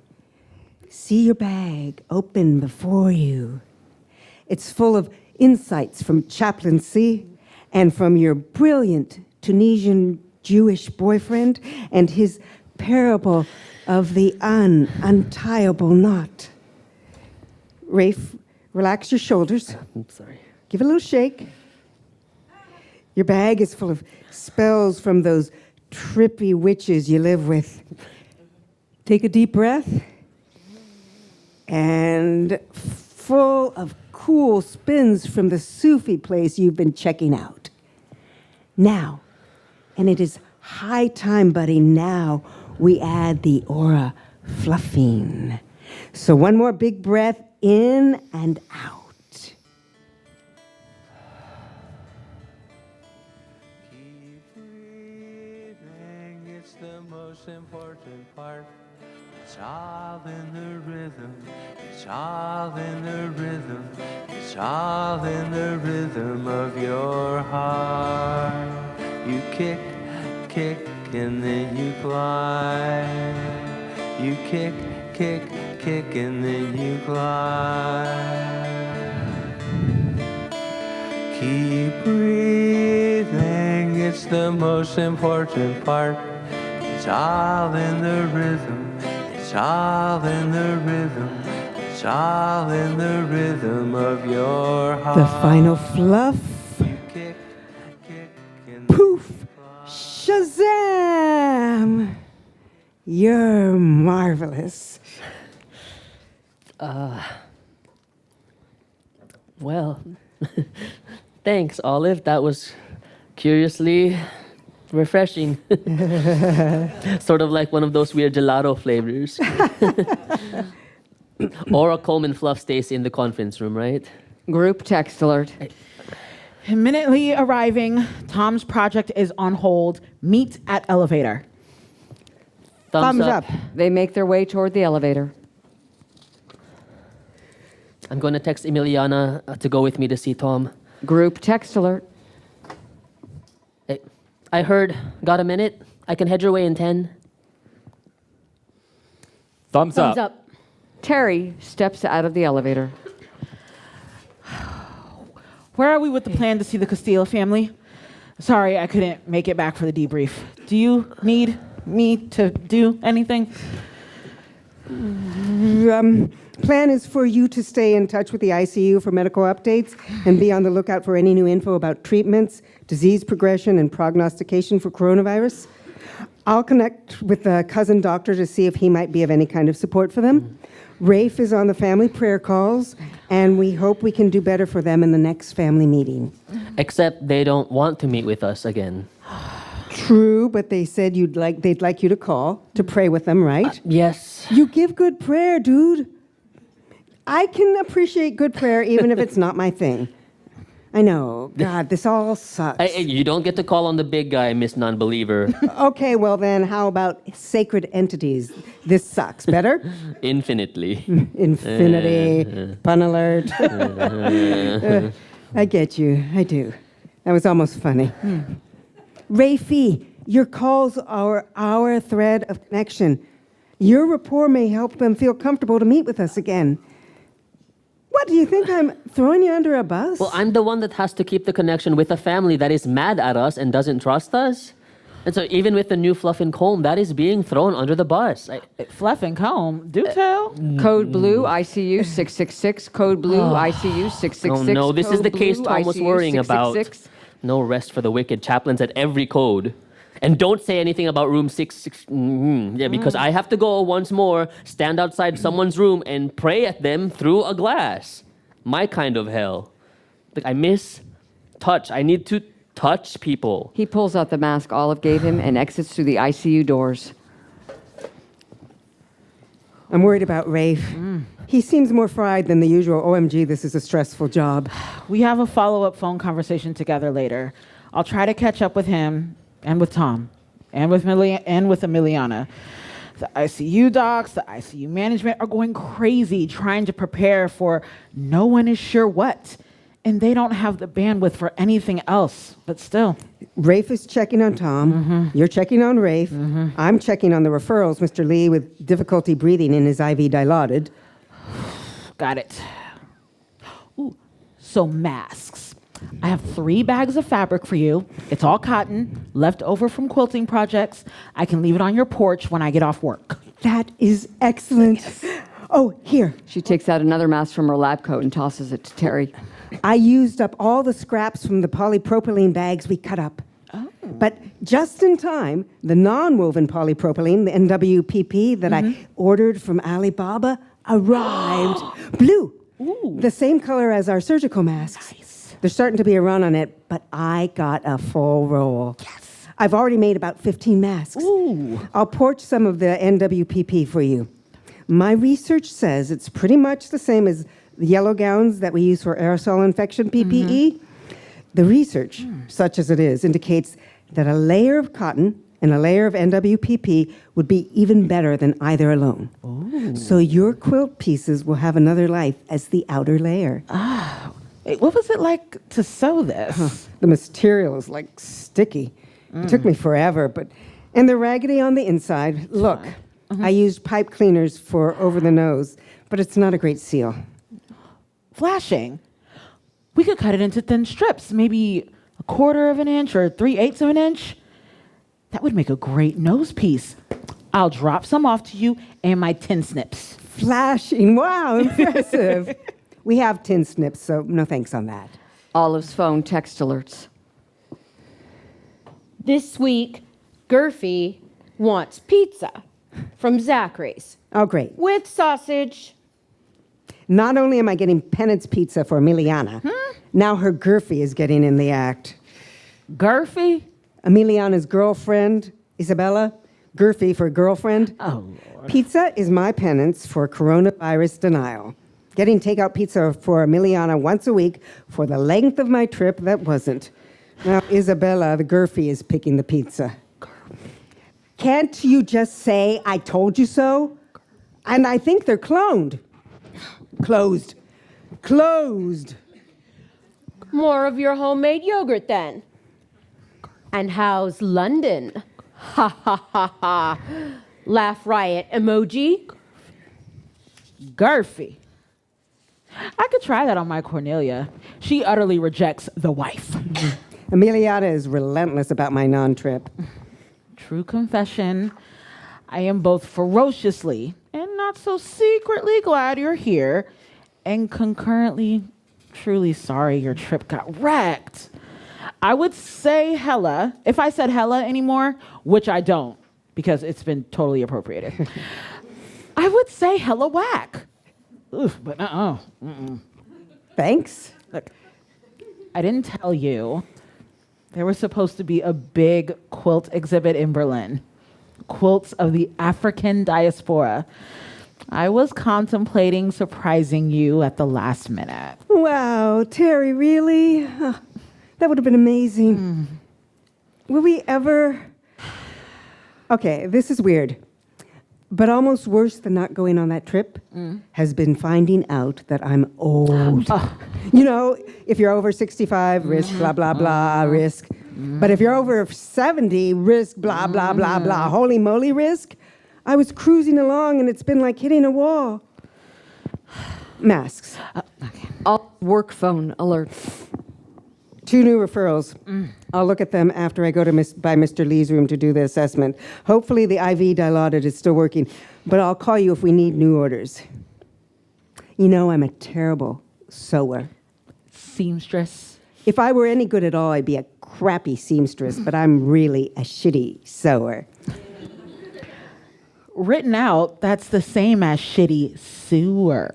Speaker 3: See your bag open before you. It's full of insights from chaplaincy and from your brilliant Tunisian Jewish boyfriend and his parable of the untieable knot. Rafe, relax your shoulders.
Speaker 6: I'm sorry.
Speaker 3: Give it a little shake. Your bag is full of spells from those trippy witches you live with. Take a deep breath. And full of cool spins from the Sufi place you've been checking out. Now, and it is high time, buddy, now we add the aura fluffine. So one more big breath in and out.
Speaker 7: Keep breathing, it's the most important part. It's all in the rhythm, it's all in the rhythm, it's all in the rhythm of your heart. You kick, kick, and then you glide. You kick, kick, kick, and then you glide. Keep breathing, it's the most important part. It's all in the rhythm, it's all in the rhythm, it's all in the rhythm of your heart.
Speaker 3: The final fluff.
Speaker 7: You kick, kick, and
Speaker 3: Poof! Shazam! You're marvelous.
Speaker 6: Well, thanks, Olive. That was curiously refreshing. Sort of like one of those weird gelato flavors. Aura Coleman Fluff stays in the conference room, right?
Speaker 2: Group text alert.
Speaker 5: Imminently arriving. Tom's project is on hold. Meet at elevator.
Speaker 3: Thumbs up.
Speaker 2: They make their way toward the elevator.
Speaker 6: I'm going to text Emiliana to go with me to see Tom.
Speaker 2: Group text alert.
Speaker 6: Hey, I heard. Got a minute? I can head your way in 10.
Speaker 4: Thumbs up.
Speaker 2: Terry steps out of the elevator.
Speaker 5: Where are we with the plan to see the Castillo family? Sorry, I couldn't make it back for the debrief. Do you need me to do anything?
Speaker 3: Plan is for you to stay in touch with the ICU for medical updates and be on the lookout for any new info about treatments, disease progression, and prognostication for coronavirus. I'll connect with the cousin doctor to see if he might be of any kind of support for them. Rafe is on the family prayer calls, and we hope we can do better for them in the next family meeting.
Speaker 6: Except they don't want to meet with us again.
Speaker 3: True, but they said they'd like you to call to pray with them, right?
Speaker 6: Yes.
Speaker 3: You give good prayer, dude. I can appreciate good prayer even if it's not my thing. I know. God, this all sucks.
Speaker 6: Hey, you don't get to call on the big guy, Miss Non-Believer.
Speaker 3: Okay, well then, how about sacred entities? This sucks. Better?
Speaker 6: Infinitely.
Speaker 3: Infinity. Pun alert. I get you. I do. That was almost funny. Rafi, your calls are our thread of connection. Your rapport may help them feel comfortable to meet with us again. What, do you think I'm throwing you under a bus?
Speaker 6: Well, I'm the one that has to keep the connection with a family that is mad at us and doesn't trust us. And so even with the new Fluff and Comb, that is being thrown under the bus.
Speaker 5: Fluff and Comb, do tell.
Speaker 2: Code blue, ICU 666. Code blue, ICU 666.
Speaker 6: Oh no, this is the case Tom was worrying about.
Speaker 2: 666.
Speaker 6: No rest for the wicked. Chaplains at every code. And don't say anything about room 66. Yeah, because I have to go once more, stand outside someone's room and pray at them through a glass. My kind of hell. Like, I miss touch. I need to touch people.
Speaker 2: He pulls out the mask Olive gave him and exits through the ICU doors.
Speaker 3: I'm worried about Rafe. He seems more fried than the usual. OMG, this is a stressful job.
Speaker 5: We have a follow-up phone conversation together later. I'll try to catch up with him and with Tom and with Emiliana. The ICU docs, the ICU management are going crazy trying to prepare for no one is sure what. And they don't have the bandwidth for anything else, but still.
Speaker 3: Rafe is checking on Tom. You're checking on Rafe. I'm checking on the referrals, Mr. Lee with difficulty breathing in his IV dilated.
Speaker 5: Got it. Ooh, so masks. I have 3 bags of fabric for you. It's all cotton, left over from quilting projects. I can leave it on your porch when I get off work.
Speaker 3: That is excellent. Yes. Oh, here.
Speaker 2: She takes out another mask from her lab coat and tosses it to Terry.
Speaker 3: I used up all the scraps from the polypropylene bags we cut up.
Speaker 5: Oh.
Speaker 3: But just in time, the non-woven polypropylene, the NWPP that I ordered from Alibaba, arrived. Blue.
Speaker 5: Ooh.
Speaker 3: The same color as our surgical masks.
Speaker 5: Nice.
Speaker 3: There's starting to be a run on it, but I got a full roll. Yes. I've already made about 15 masks.
Speaker 5: Ooh.
Speaker 3: I'll porch some of the NWPP for you. My research says it's pretty much the same as the yellow gowns that we use for aerosol infection PPE. The research, such as it is, indicates that a layer of cotton and a layer of NWPP would be even better than either alone. Ooh. So your quilt pieces will have another life as the outer layer.
Speaker 5: Wait, what was it like to sew this?
Speaker 3: The material is like sticky. It took me forever, and they're raggedy on the inside. Look, I used pipe cleaners for over the nose, but it's not a great seal.
Speaker 5: Flashing. We could cut it into thin strips, maybe 1/4 of an inch or 3/8 of an inch. That would make a great nose piece. I'll drop some off to you and my tin snips.
Speaker 3: Flashing, wow, impressive. We have tin snips, so no thanks on that.
Speaker 2: Olive's phone text alerts.
Speaker 1: This week, Gurfy wants pizza from Zachary's
Speaker 3: Oh, great.
Speaker 1: with sausage.
Speaker 3: Not only am I getting penance pizza for Emiliana, now her Gurfy is getting in the act.
Speaker 5: Gurfy?
Speaker 3: Emiliana's girlfriend, Isabella, Gurfy for girlfriend.
Speaker 5: Oh, Lord.
Speaker 3: Pizza is my penance for coronavirus denial. Getting takeout pizza for Emiliana once a week for the length of my trip that wasn't. Now, Isabella, the Gurfy, is picking the pizza. Can't you just say, I told you so? And I think they're cloned. Closed.
Speaker 1: More of your homemade yogurt then. And how's London? Ha ha ha ha. Laugh riot emoji.
Speaker 5: Gurfy. I could try that on my Cornelia. She utterly rejects the wife.
Speaker 3: Emiliana is relentless about my non-trip.
Speaker 5: True confession. I am both ferociously and not so secretly glad you're here, and concurrently truly sorry your trip got wrecked. I would say hella, if I said hella anymore, which I don't, because it's been totally appropriated. I would say hella whack. Oof, but
Speaker 3: Thanks.
Speaker 5: Look, I didn't tell you. There was supposed to be a big quilt exhibit in Berlin. Quilts of the African diaspora. I was contemplating surprising you at the last minute.
Speaker 3: Wow, Terry, really? That would have been amazing. Will we ever... Okay, this is weird. But almost worse than not going on that trip has been finding out that I'm old. You know, if you're over 65, risk, blah, blah, blah, risk. But if you're over 70, risk, blah, blah, blah, blah, holy moly, risk. I was cruising along and it's been like hitting a wall. Masks.
Speaker 5: Okay.
Speaker 2: All work phone alerts.
Speaker 3: 2 new referrals. I'll look at them after I go to by Mr. Lee's room to do the assessment. Hopefully the IV dilaudid is still working, but I'll call you if we need new orders. You know, I'm a terrible sewer.
Speaker 5: Seamstress.
Speaker 3: If I were any good at all, I'd be a crappy seamstress, but I'm really a shitty sewer.
Speaker 5: Written out, that's the same as shitty sewer.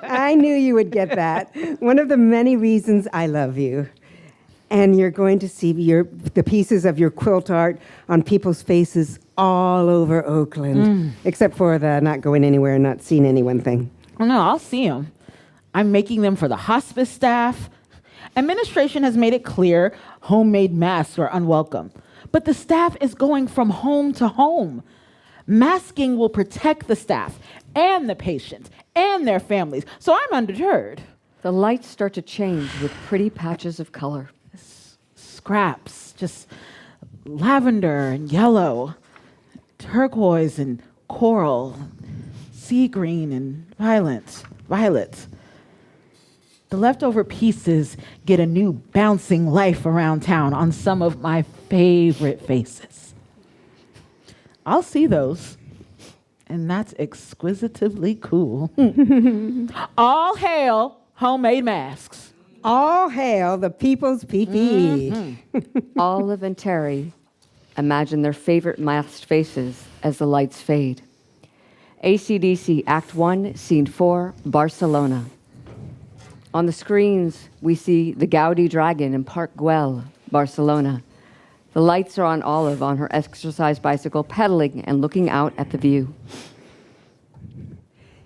Speaker 3: I knew you would get that. One of the many reasons I love you. And you're going to see the pieces of your quilt art on people's faces all over Oakland, except for the not going anywhere and not seeing anyone thing.
Speaker 5: Oh, no, I'll see them. I'm making them for the hospice staff. Administration has made it clear homemade masks are unwelcome. But the staff is going from home to home. Masking will protect the staff and the patients and their families, so I'm undeterred.
Speaker 2: The lights start to change with pretty patches of color.
Speaker 5: Scraps, just lavender and yellow, turquoise and coral, sea green and violet. The leftover pieces get a new bouncing life around town on some of my favorite faces. I'll see those, and that's exquisitively cool. All hail homemade masks.
Speaker 3: All hail the people's PPE.
Speaker 2: Olive and Terry imagine their favorite masked faces as the lights fade. AC/DC Act 1, Scene 4, Barcelona. On the screens, we see the Gaudi Dragon in Park Güell, Barcelona. The lights are on Olive on her exercise bicycle, pedaling and looking out at the view.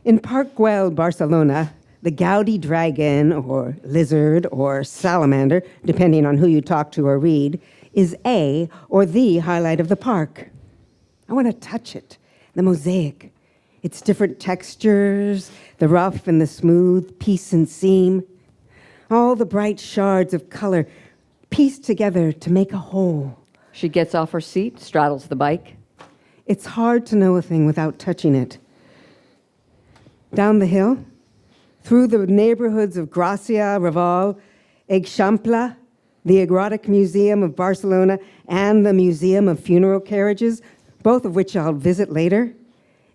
Speaker 3: In Park Güell, Barcelona, the Gaudi dragon, or lizard, or salamander, depending on who you talk to or read, is a or the highlight of the park. I want to touch it, the mosaic, its different textures, the rough and the smooth, piece and seam, all the bright shards of color pieced together to make a whole.
Speaker 2: She gets off her seat, straddles the bike.
Speaker 3: It's hard to know a thing without touching it. Down the hill, through the neighborhoods of Gracia, Raval, Eixample, the Erotic Museum of Barcelona, and the Museum of Funeral Carriages, both of which I'll visit later,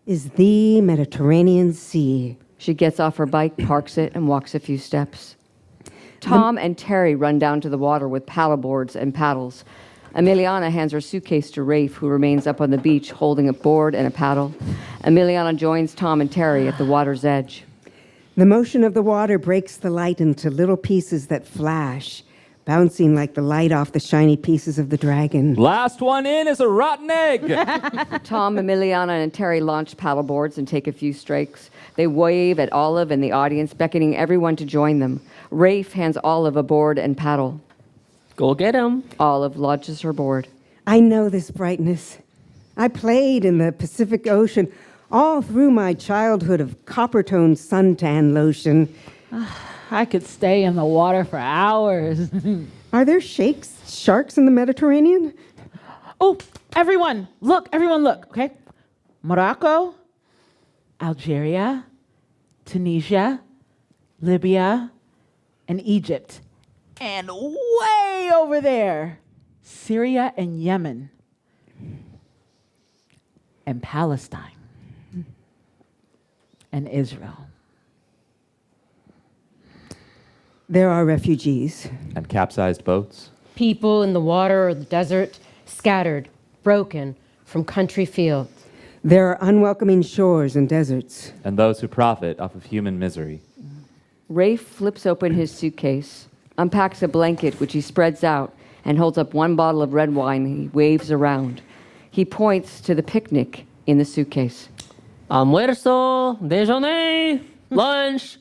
Speaker 3: is the Mediterranean Sea.
Speaker 2: She gets off her bike, parks it, and walks a few steps. Tom and Terry run down to the water with paddleboards and paddles. Emiliana hands her suitcase to Rafe, who remains up on the beach holding a board and a paddle. Emiliana joins Tom and Terry at the water's edge.
Speaker 3: The motion of the water breaks the light into little pieces that flash, bouncing like the light off the shiny pieces of the dragon.
Speaker 4: Last one in is a rotten egg.
Speaker 2: Tom, Emiliana, and Terry launch paddleboards and take a few strokes. They wave at Olive and the audience, beckoning everyone to join them. Rafe hands Olive a board and paddle.
Speaker 6: Go get him.
Speaker 2: Olive lodges her board.
Speaker 3: I know this brightness. I played in the Pacific Ocean all through my childhood of copper-toned suntan lotion.
Speaker 5: I could stay in the water for hours.
Speaker 3: Are there sharks in the Mediterranean?
Speaker 5: Oh, everyone look, okay? Morocco, Algeria, Tunisia, Libya, and Egypt. And way over there, Syria and Yemen, and Palestine, and Israel.
Speaker 3: There are refugees.
Speaker 4: And capsized boats.
Speaker 1: People in the water or the desert, scattered, broken from country fields.
Speaker 3: There are unwelcoming shores and deserts.
Speaker 4: And those who profit off of human misery.
Speaker 2: Rafe flips open his suitcase, unpacks a blanket which he spreads out, and holds up one bottle of red wine he waves around. He points to the picnic in the suitcase.
Speaker 6: Almuerzo, déjeuner, lunch,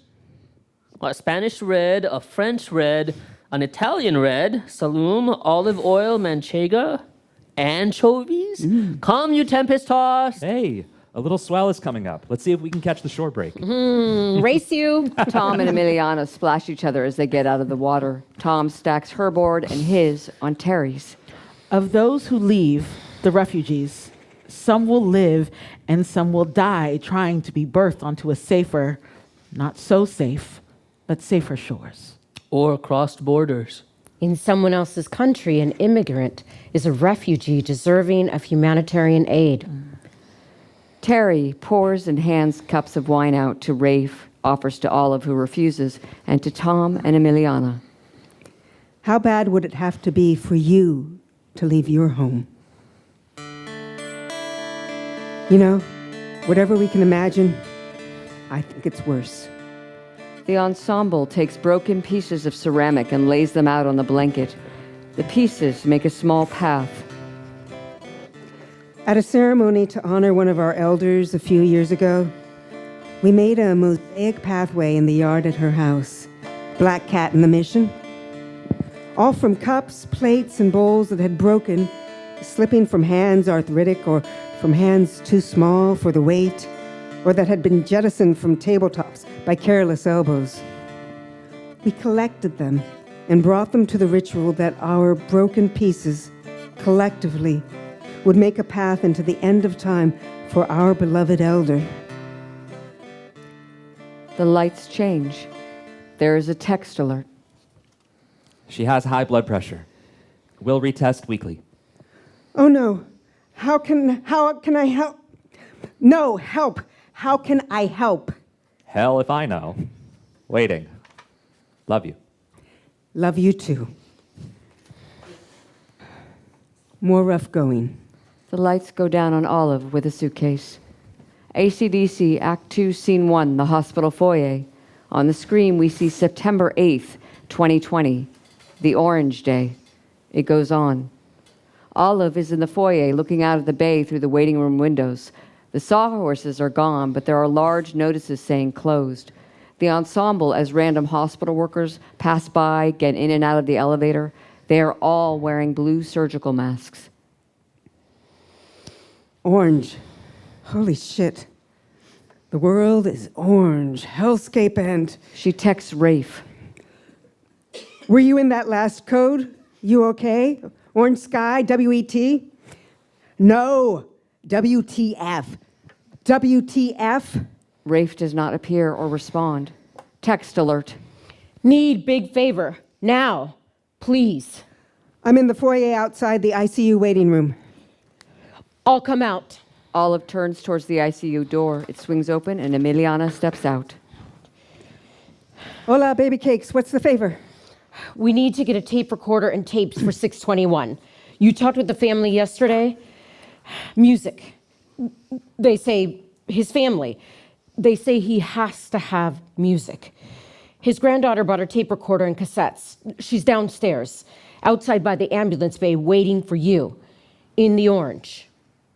Speaker 6: a Spanish red, a French red, an Italian red, salam, olive oil, manchega, anchovies. Come, you tempest tossed.
Speaker 4: Hey, a little swell is coming up. Let's see if we can catch the shore break.
Speaker 1: Race you.
Speaker 2: Tom and Emiliana splash each other as they get out of the water. Tom stacks her board and his on Terry's.
Speaker 5: Of those who leave, the refugees, some will live and some will die trying to be birthed onto a safer, not so safe, but safer shores.
Speaker 6: Or crossed borders.
Speaker 1: In someone else's country, an immigrant is a refugee deserving of humanitarian aid.
Speaker 2: Terry pours and hands cups of wine out to Rafe, offers to Olive, who refuses, and to Tom and Emiliana.
Speaker 3: How bad would it have to be for you to leave your home? You know, whatever we can imagine, I think it's worse.
Speaker 2: The ensemble takes broken pieces of ceramic and lays them out on the blanket. The pieces make a small path.
Speaker 3: At a ceremony to honor one of our elders a few years ago, we made a mosaic pathway in the yard at her house. Black cat in the mission. All from cups, plates, and bowls that had broken, slipping from hands arthritic or from hands too small for the weight, or that had been jettisoned from tabletops by careless elbows. We collected them and brought them to the ritual that our broken pieces, collectively, would make a path into the end of time for our beloved elder.
Speaker 2: The lights change. There is a text alert.
Speaker 4: She has high blood pressure. We'll retest weekly.
Speaker 3: Oh no, how can I help? No, help. How can I help?
Speaker 4: Hell if I know. Waiting. Love you.
Speaker 3: Love you too. More rough going.
Speaker 2: The lights go down on Olive with a suitcase. AC/DC, Act 2, Scene 1, the hospital foyer. On the screen, we see September 8th, 2020, the Orange Day. It goes on. Olive is in the foyer looking out of the bay through the waiting room windows. The sawhorses are gone, but there are large notices saying closed. The ensemble, as random hospital workers pass by, get in and out of the elevator, they are all wearing blue surgical masks.
Speaker 3: Orange. Holy shit. The world is orange. Hellscape and...
Speaker 2: She texts Rafe.
Speaker 3: Were you in that last code? You okay? Orange sky, WET? No, WTF. WTF?
Speaker 2: Rafe does not appear or respond. Text alert.
Speaker 1: Need big favor. Now. Please.
Speaker 3: I'm in the foyer outside the ICU waiting room.
Speaker 1: I'll come out.
Speaker 2: Olive turns towards the ICU door. It swings open and Emiliana steps out.
Speaker 3: Hola, baby cakes. What's the favor?
Speaker 1: We need to get a tape recorder and tapes for 621. You talked with the family yesterday? Music. They say his family. They say he has to have music. His granddaughter bought a tape recorder and cassettes. She's downstairs, outside by the ambulance bay, waiting for you. In the orange.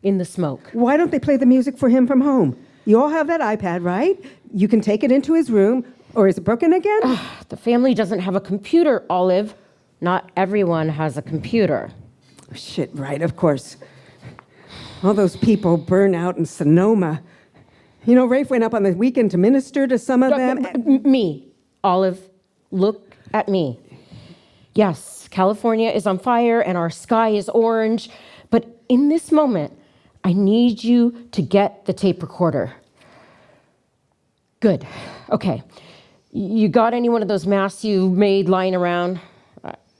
Speaker 1: In the smoke.
Speaker 3: Why don't they play the music for him from home? You all have that iPad, right? You can take it into his room. Or is it broken again?
Speaker 1: The family doesn't have a computer, Olive. Not everyone has a computer.
Speaker 3: Shit, right, of course. All those people burn out in Sonoma. You know, Rafe went up on the weekend to minister to some of them.
Speaker 1: Me, Olive, look at me. Yes, California is on fire and our sky is orange, but in this moment, I need you to get the tape recorder. Good, okay. You got any one of those masks you made lying around?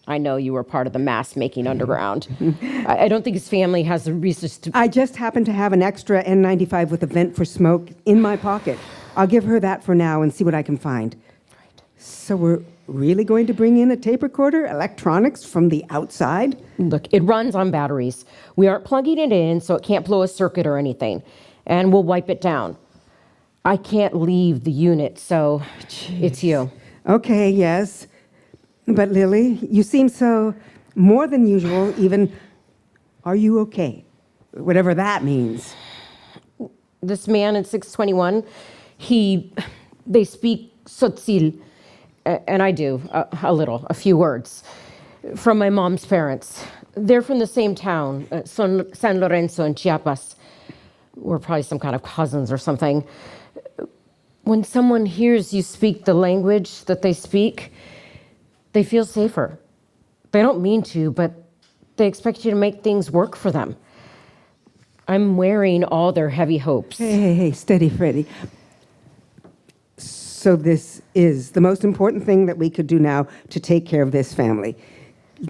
Speaker 1: I know you were part of the mask making underground. I don't think his family has the reasons to...
Speaker 3: I just happen to have an extra N95 with a vent for smoke in my pocket. I'll give her that for now and see what I can find. Right. So we're really going to bring in a tape recorder, electronics from the outside?
Speaker 1: Look, it runs on batteries. We aren't plugging it in, so it can't blow a circuit or anything. And we'll wipe it down. I can't leave the unit, so it's you.
Speaker 3: Okay, yes. But Lily, you seem so more than usual, even, are you okay? Whatever that means.
Speaker 1: This man in 621, they speak Tzotzil, and I do, a few words, from my mom's parents. They're from the same town, San Lorenzo in Chiapas. We're probably some kind of cousins or something. When someone hears you speak the language that they speak, they feel safer. They don't mean to, but they expect you to make things work for them. I'm wearing all their heavy hopes.
Speaker 3: Hey, steady, Freddie. So this is the most important thing that we could do now to take care of this family.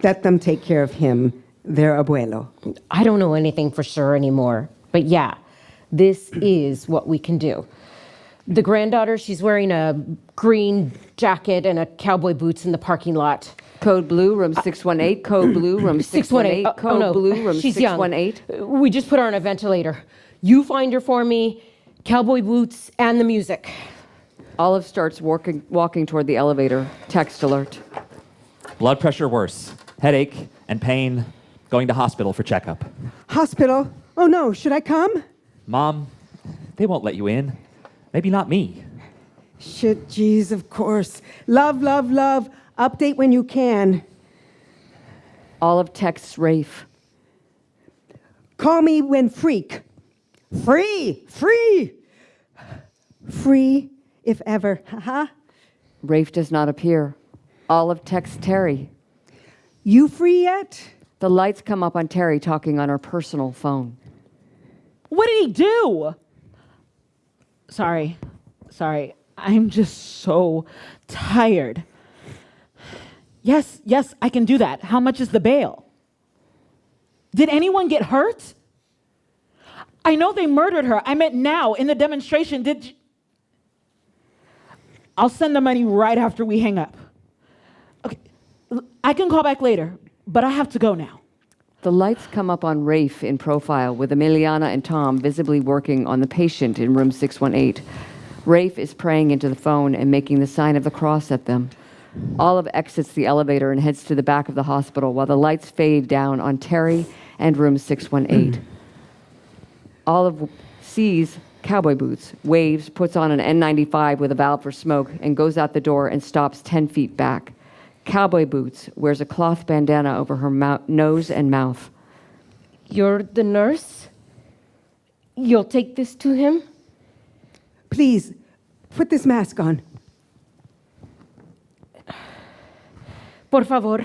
Speaker 3: Let them take care of him, their abuelo.
Speaker 1: I don't know anything for sure anymore, but yeah, this is what we can do. The granddaughter, she's wearing a green jacket and a cowboy boots in the parking lot.
Speaker 2: Code blue, room 618. Code blue, room 618. Code blue, room
Speaker 1: She's
Speaker 2: 618.
Speaker 1: Young. We just put her on a ventilator. You find her for me, cowboy boots and the music.
Speaker 2: Olive starts walking toward the elevator. Text alert.
Speaker 4: Blood pressure worse. Headache and pain. Going to hospital for checkup.
Speaker 3: Hospital? Oh no, should I come?
Speaker 4: Mom, they won't let you in. Maybe not me.
Speaker 3: Shit, geez, of course. Love, love, love. Update when you can.
Speaker 2: Olive texts Rafe.
Speaker 3: Call me when freak. Free, free. Free, if ever. Haha.
Speaker 2: Rafe does not appear. Olive texts Terry.
Speaker 3: You free yet?
Speaker 2: The lights come up on Terry talking on her personal phone.
Speaker 5: What did he do? Sorry. I'm just so tired. Yes, I can do that. How much is the bail? Did anyone get hurt? I know they murdered her. I meant now, in the demonstration. I'll send the money right after we hang up. Okay, I can call back later, but I have to go now.
Speaker 2: The lights come up on Rafe in profile with Emiliana and Tom visibly working on the patient in room 618. Rafe is praying into the phone and making the sign of the cross at them. Olive exits the elevator and heads to the back of the hospital while the lights fade down on Terry and room 618. Olive sees cowboy boots, waves, puts on an N95 with a valve for smoke, and goes out the door and stops 10 feet back. Cowboy boots, wears a cloth bandana over her nose and mouth.
Speaker 1: You're the nurse? You'll take this to him?
Speaker 3: Please, put this mask on.
Speaker 1: Por favor,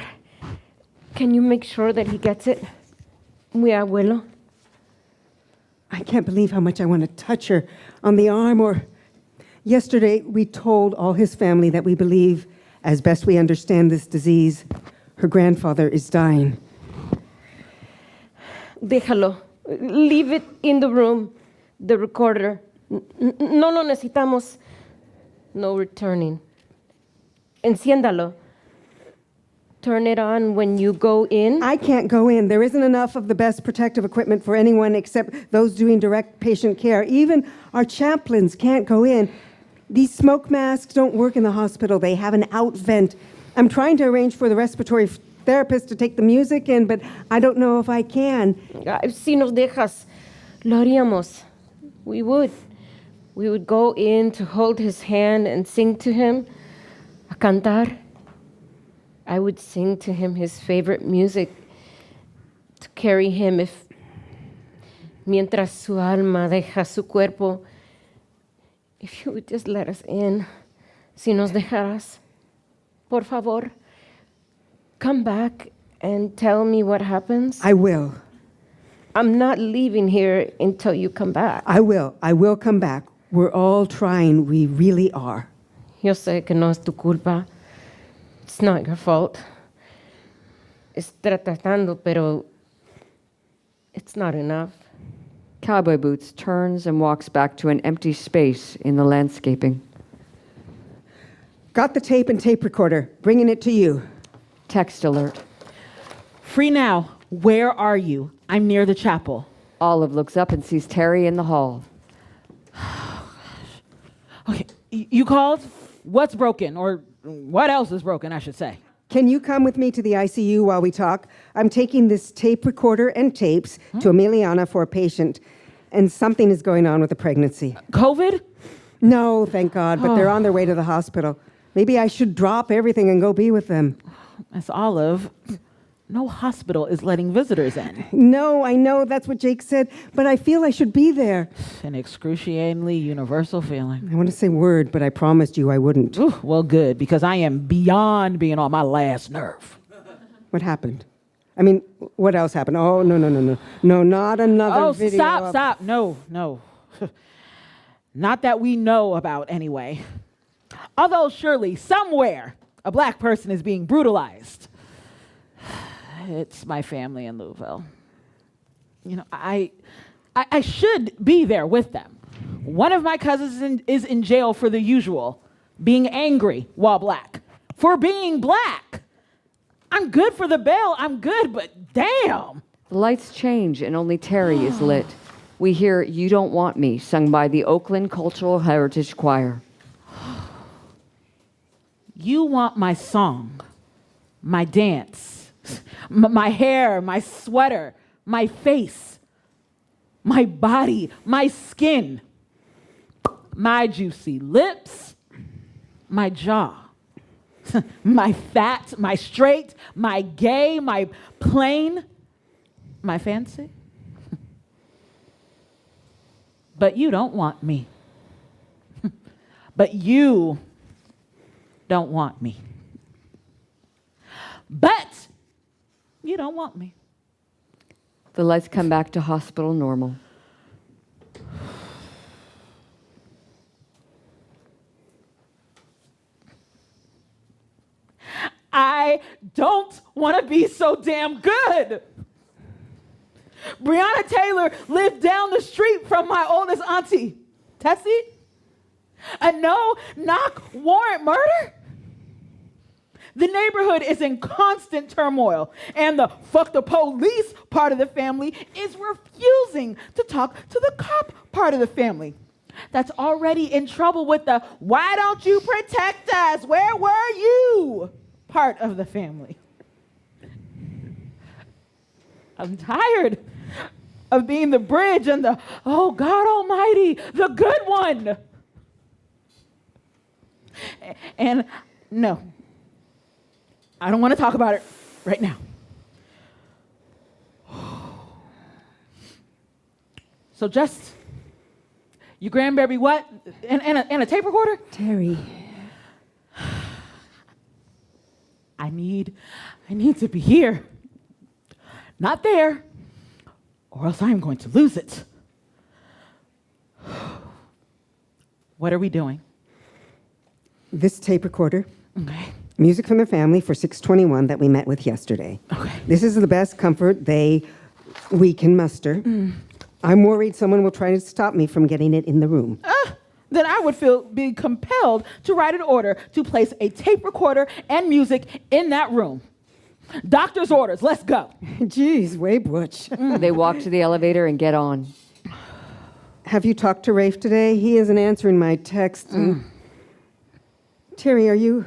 Speaker 1: can you make sure that he gets it? Mi abuelo.
Speaker 3: I can't believe how much I want to touch her on the arm or... Yesterday, we told all his family that we believe, as best we understand this disease, her grandfather is dying.
Speaker 1: Déjalo. Leave it in the room. The recorder. No lo necesitamos. No returning. Enciéndalo. Turn it on when you go in.
Speaker 3: I can't go in. There isn't enough of the best protective equipment for anyone except those doing direct patient care. Even our chaplains can't go in. These smoke masks don't work in the hospital. They have an out vent. I'm trying to arrange for the respiratory therapist to take the music in, but I don't know if I can.
Speaker 1: Si nos dejas, lo haríamos. We would. We would go in to hold his hand and sing to him. A cantar. I would sing to him his favorite music to carry him mientras su alma deja su cuerpo. If you would just let us in, si nos dejaras, por favor, come back and tell me what happens.
Speaker 3: I will.
Speaker 1: I'm not leaving here until you come back.
Speaker 3: I will. I will come back. We're all trying. We really are.
Speaker 1: Yo sé que no es tu culpa. It's not your fault. Está tratando, pero it's not enough.
Speaker 2: Cowboy Boots turns and walks back to an empty space in the landscaping.
Speaker 3: Got the tape and tape recorder. Bringing it to you.
Speaker 2: Text alert.
Speaker 5: Free now. Where are you? I'm near the chapel.
Speaker 2: Olive looks up and sees Terry in the hall.
Speaker 5: Okay, you called? What's broken? Or what else is broken, I should say?
Speaker 3: Can you come with me to the ICU while we talk? I'm taking this tape recorder and tapes to Emiliana for a patient, and something is going on with the pregnancy.
Speaker 5: COVID?
Speaker 3: No, thank God, but they're on their way to the hospital. Maybe I should drop everything and go be with them.
Speaker 5: Miss Olive, no hospital is letting visitors in.
Speaker 3: No, I know, that's what Jake said, but I feel I should be there.
Speaker 5: An excruciatingly universal feeling.
Speaker 3: I want to say word, but I promised you I wouldn't.
Speaker 5: Ooh, well, good, because I am beyond being on my last nerve.
Speaker 3: What happened? I mean, what else happened? Oh, no. No, not another video.
Speaker 5: Oh, stop. No. Not that we know about, anyway. Although, surely, somewhere, a black person is being brutalized. It's my family in Louisville. You know, I should be there with them. One of my cousins is in jail for the usual, being angry while black. For being black. I'm good for the bail, I'm good, but damn.
Speaker 2: The lights change and only Terry is lit. We hear You Don't Want Me, sung by the Oakland Cultural Heritage Choir.
Speaker 5: You want my song, my dance, my hair, my sweater, my face, my body, my skin, my juicy lips, my jaw, my fat, my straight, my gay, my plain, my fancy. But you don't want me. But you don't want me. But you don't want me.
Speaker 2: The lights come back to hospital normal.
Speaker 5: I don't want to be so damn good. Breonna Taylor lived down the street from my oldest auntie, Tessie. A no-knock warrant murder? The neighborhood is in constant turmoil, and the fuck the police part of the family is refusing to talk to the cop part of the family. that's already in trouble with the "why don't you protect us? Where were you?" part of the family. I'm tired of being the bridge and the, "oh God Almighty, the good one." And no, I don't want to talk about it right now. So just, you grandbaby what? And a tape recorder?
Speaker 3: Terry.
Speaker 5: I need to be here. Not there, or else I'm going to lose it. What are we doing?
Speaker 3: This tape recorder,
Speaker 5: Okay.
Speaker 3: music from their family for 621 that we met with yesterday.
Speaker 5: Okay.
Speaker 3: This is the best comfort we can muster. I'm worried someone will try to stop me from getting it in the room.
Speaker 5: Then I would be compelled to write an order to place a tape recorder and music in that room. Doctor's orders, let's go.
Speaker 3: Geez, way butch.
Speaker 2: They walk to the elevator and get on.
Speaker 3: Have you talked to Rafe today? He isn't answering my text. Terry, are you?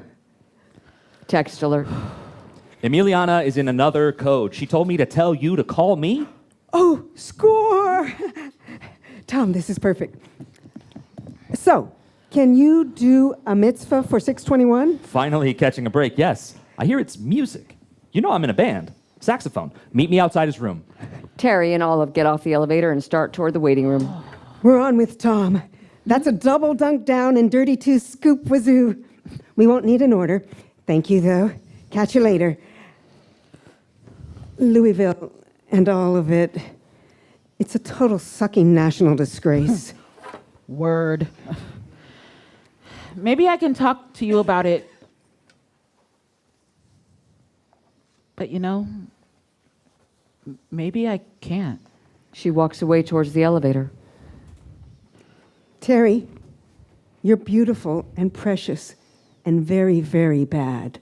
Speaker 2: Text alert.
Speaker 4: Emiliana is in another code. She told me to tell you to call me.
Speaker 3: Oh, score! Tom, this is perfect. So, can you do a mitzvah for 621?
Speaker 4: Finally catching a break, yes. I hear it's music. You know I'm in a band. Saxophone. Meet me outside his room.
Speaker 2: Terry and Olive get off the elevator and start toward the waiting room.
Speaker 3: We're on with Tom. That's a double dunk down and dirty two scoop wazoo. We won't need an order. Thank you, though. Catch you later. Louisville and all of it. It's a total sucking national disgrace.
Speaker 5: Word. Maybe I can talk to you about it. But maybe I can't.
Speaker 2: She walks away towards the elevator.
Speaker 3: Terry, you're beautiful and precious and very, very bad.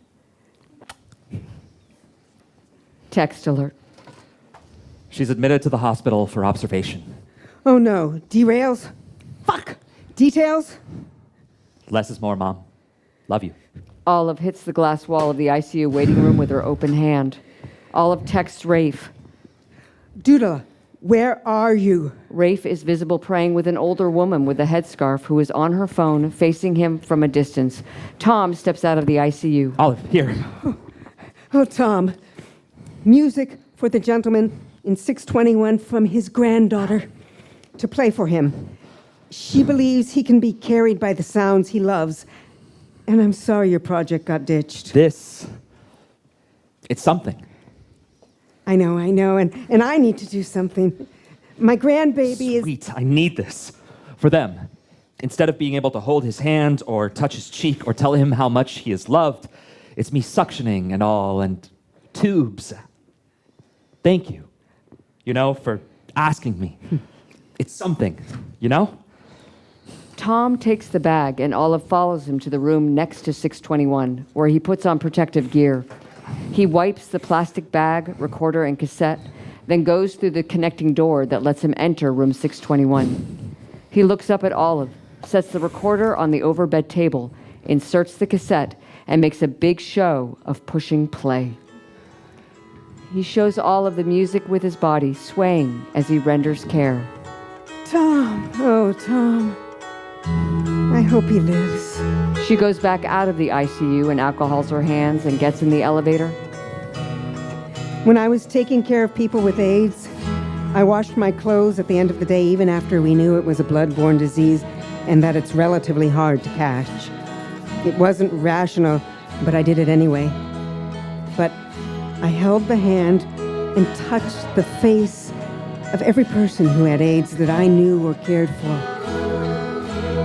Speaker 2: Text alert.
Speaker 4: She's admitted to the hospital for observation.
Speaker 3: Oh no, derails? Fuck! Details?
Speaker 4: Less is more, Mom. Love you.
Speaker 2: Olive hits the glass wall of the ICU waiting room with her open hand. Olive texts Rafe.
Speaker 3: Duda, where are you?
Speaker 2: Rafe is visible praying with an older woman with a headscarf who is on her phone facing him from a distance. Tom steps out of the ICU.
Speaker 4: Olive, here.
Speaker 3: Oh, Tom. Music for the gentleman in 621 from his granddaughter to play for him. She believes he can be carried by the sounds he loves. And I'm sorry your project got ditched.
Speaker 4: It's something.
Speaker 3: I know, and I need to do something. My grandbaby is...
Speaker 4: Sweet, I need this. For them. Instead of being able to hold his hand or touch his cheek or tell him how much he is loved, it's me suctioning and all, and tubes. Thank you, for asking me. It's something,
Speaker 2: Tom takes the bag and Olive follows him to the room next to 621, where he puts on protective gear. He wipes the plastic bag, recorder, and cassette, then goes through the connecting door that lets him enter room 621. He looks up at Olive, sets the recorder on the overbed table, inserts the cassette, and makes a big show of pushing play. He shows Olive the music with his body swaying as he renders care.
Speaker 3: Tom, oh, Tom. I hope he lives.
Speaker 2: She goes back out of the ICU and alcohols her hands and gets in the elevator.
Speaker 3: When I was taking care of people with AIDS, I washed my clothes at the end of the day, even after we knew it was a blood-borne disease and that it's relatively hard to catch. It wasn't rational, but I did it anyway. But I held the hand and touched the face of every person who had AIDS that I knew or cared for.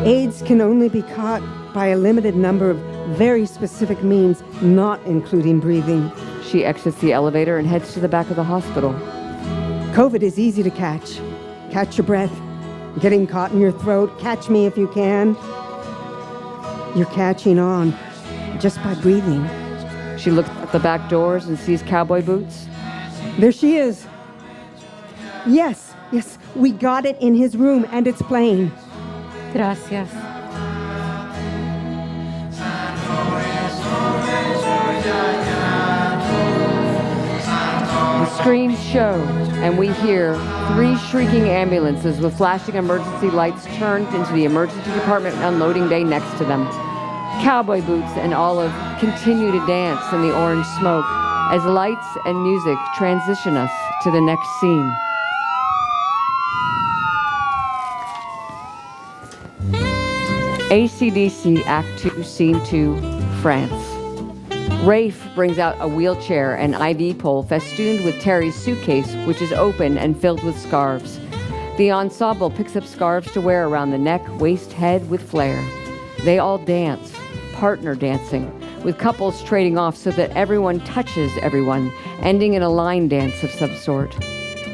Speaker 3: AIDS can only be caught by a limited number of very specific means, not including breathing.
Speaker 2: She exits the elevator and heads to the back of the hospital.
Speaker 3: COVID is easy to catch. Catch your breath. Getting caught in your throat. Catch me if you can. You're catching on just by breathing.
Speaker 2: She looks at the back doors and sees cowboy boots.
Speaker 3: There she is. Yes, we got it in his room and it's playing.
Speaker 1: Gracias.
Speaker 2: The screens show, and we hear 3 shrieking ambulances with flashing emergency lights turned into the emergency department unloading bay next to them. Cowboy boots and Olive continue to dance in the orange smoke as lights and music transition us to the next scene. AC/DC Act 2, Scene 2, France. Rafe brings out a wheelchair and IV pole festooned with Terry's suitcase, which is open and filled with scarves. The ensemble picks up scarves to wear around the neck, waist, head with flair. They all dance, partner dancing, with couples trading off so that everyone touches everyone, ending in a line dance of some sort.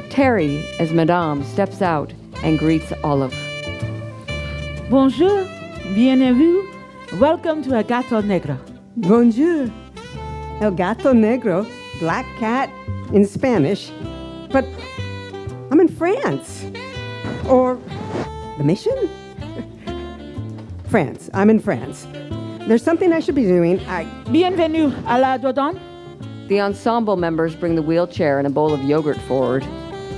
Speaker 2: Terry, as Madame, steps out and greets Olive.
Speaker 5: Bonjour, bienvenue. Welcome to El Gato Negro.
Speaker 3: Bonjour. El gato negro, black cat in Spanish. But I'm in France. Or the mission? France. I'm in France. There's something I should be doing.
Speaker 5: Bienvenue à la Dodon.
Speaker 2: The ensemble members bring the wheelchair and a bowl of yogurt forward.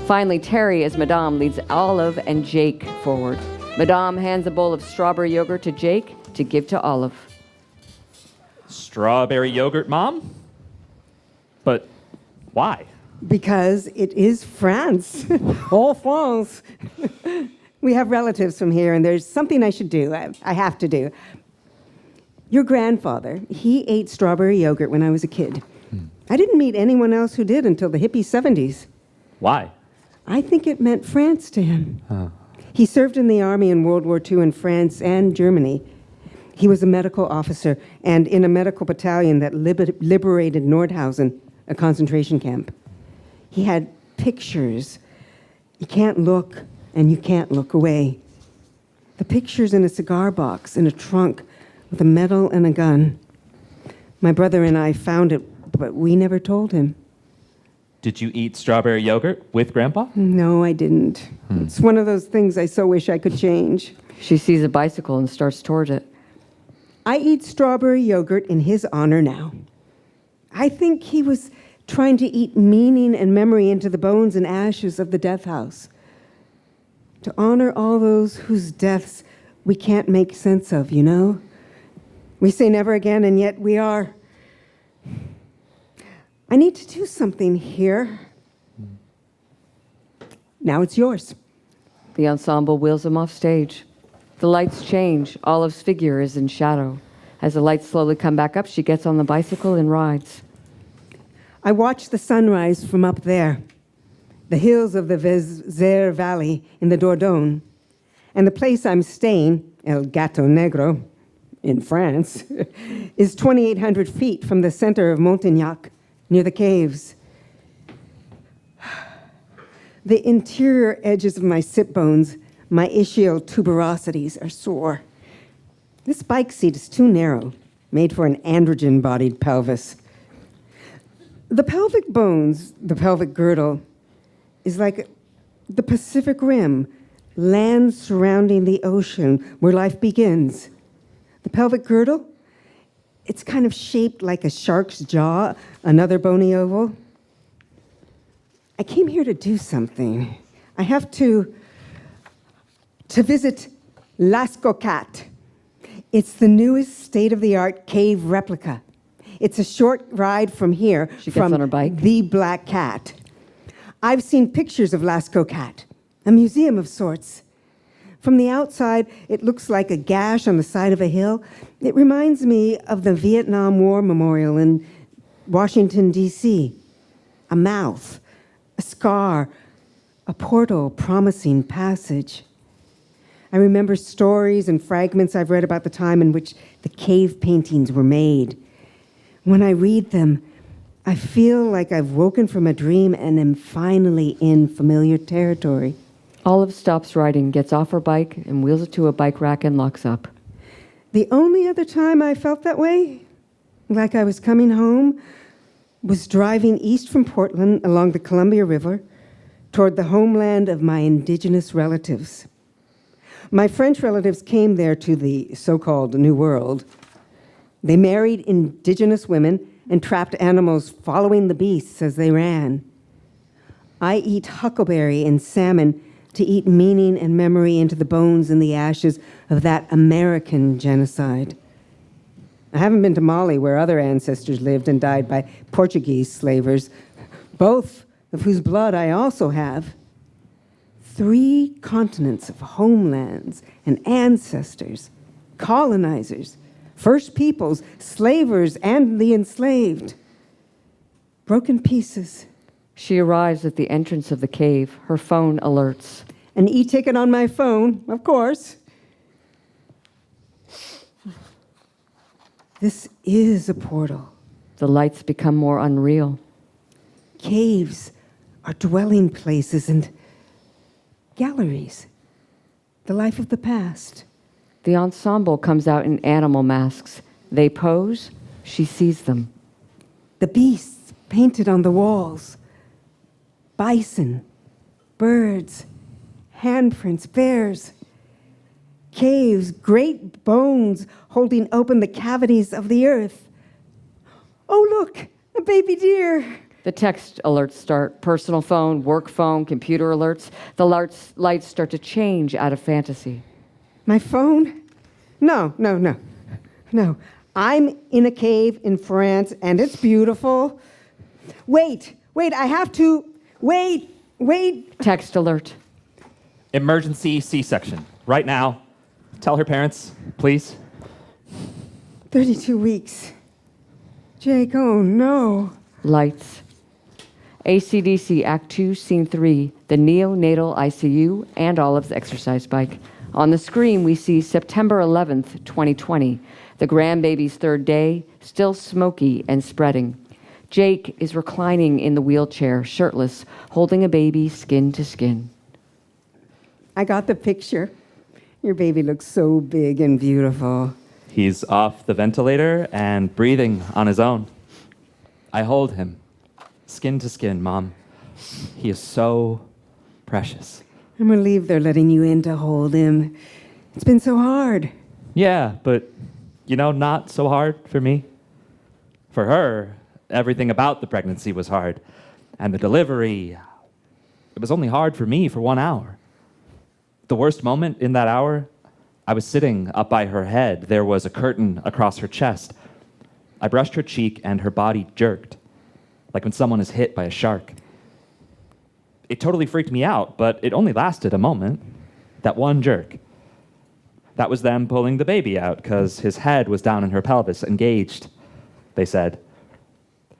Speaker 2: Finally, Terry, as Madame, leads Olive and Jake forward. Madame hands a bowl of strawberry yogurt to Jake to give to Olive.
Speaker 4: Strawberry yogurt, Mom? But why?
Speaker 3: Because it is France. All France. We have relatives from here, and there's something I should do. I have to do. Your grandfather, he ate strawberry yogurt when I was a kid. I didn't meet anyone else who did until the hippie 70s.
Speaker 4: Why?
Speaker 3: I think it meant France to him. He served in the army in World War II in France and Germany. He was a medical officer and in a medical battalion that liberated Nordhausen, a concentration camp. He had pictures. You can't look, and you can't look away. The pictures in a cigar box, in a trunk, with a medal and a gun. My brother and I found it, but we never told him.
Speaker 4: Did you eat strawberry yogurt with Grandpa?
Speaker 3: No, I didn't. It's one of those things I so wish I could change.
Speaker 2: She sees a bicycle and starts toward it.
Speaker 3: I eat strawberry yogurt in his honor now. I think he was trying to eat meaning and memory into the bones and ashes of the death house. To honor all those whose deaths we can't make sense of, you know? We say never again, and yet we are. I need to do something here. Now it's yours.
Speaker 2: The ensemble wheels him off stage. The lights change. Olive's figure is in shadow. As the lights slowly come back up, she gets on the bicycle and rides.
Speaker 3: I watch the sunrise from up there, the hills of the Vézère Valley in the Dordogne, and the place I'm staying, El Gato Negro, in France, is 2,800 feet from the center of Montignac, near the caves. The interior edges of my sit bones, my ischial tuberosities, are sore. This bike seat is too narrow, made for an androgen-bodied pelvis. The pelvic bones, the pelvic girdle, is like the Pacific Rim, land surrounding the ocean where life begins. The pelvic girdle, it's kind of shaped like a shark's jaw, another bony oval. I came here to do something. I have to visit Las Coquettes. It's the newest state-of-the-art cave replica. It's a short ride from here,
Speaker 2: She gets
Speaker 3: from
Speaker 2: on her bike.
Speaker 3: the Black Cat. I've seen pictures of Las Coquettes, a museum of sorts. From the outside, it looks like a gash on the side of a hill. It reminds me of the Vietnam War Memorial in Washington, D.C. A mouth, a scar, a portal promising passage. I remember stories and fragments I've read about the time in which the cave paintings were made. When I read them, I feel like I've woken from a dream and am finally in familiar territory.
Speaker 2: Olive stops riding, gets off her bike, and wheels it to a bike rack and locks up.
Speaker 3: The only other time I felt that way, like I was coming home, was driving east from Portland along the Columbia River toward the homeland of my indigenous relatives. My French relatives came there to the so-called New World. They married indigenous women and trapped animals following the beasts as they ran. I eat huckleberry and salmon to eat meaning and memory into the bones and the ashes of that American genocide. I haven't been to Mali, where other ancestors lived and died by Portuguese slavers, both of whose blood I also have. 3 continents of homelands and ancestors, colonizers, first peoples, slavers, and the enslaved. Broken pieces.
Speaker 2: She arrives at the entrance of the cave. Her phone alerts.
Speaker 3: An e-ticket on my phone, of course. This is a portal.
Speaker 2: The lights become more unreal.
Speaker 3: Caves are dwelling places and galleries. The life of the past.
Speaker 2: The ensemble comes out in animal masks. They pose. She sees them.
Speaker 3: The beasts painted on the walls. Bison, birds, handprints, bears. Caves, great bones holding open the cavities of the earth. Oh, look, a baby deer.
Speaker 2: The text alerts start. Personal phone, work phone, computer alerts. The lights start to change out of fantasy.
Speaker 3: My phone? No. I'm in a cave in France, and it's beautiful. Wait, I have to. Wait.
Speaker 2: Text alert.
Speaker 4: Emergency C-section. Right now. Tell her parents, please.
Speaker 3: 32 weeks. Jake, oh no.
Speaker 2: Lights. AC/DC Act 2, Scene 3, the neonatal ICU and Olive's exercise bike. On the screen, we see September 11th, 2020, the grandbaby's 3rd day, still smoky and spreading. Jake is reclining in the wheelchair, shirtless, holding a baby skin to skin.
Speaker 3: I got the picture. Your baby looks so big and beautiful.
Speaker 4: He's off the ventilator and breathing on his own. I hold him, skin to skin, Mom. He is so precious.
Speaker 3: I'm relieved they're letting you in to hold him. It's been so hard.
Speaker 4: Yeah, but, not so hard for me. For her, everything about the pregnancy was hard. And the delivery, it was only hard for me for 1 hour. The worst moment in that hour, I was sitting up by her head. There was a curtain across her chest. I brushed her cheek and her body jerked, like when someone is hit by a shark. It totally freaked me out, but it only lasted a moment. That one jerk. That was them pulling the baby out because his head was down in her pelvis, engaged, they said.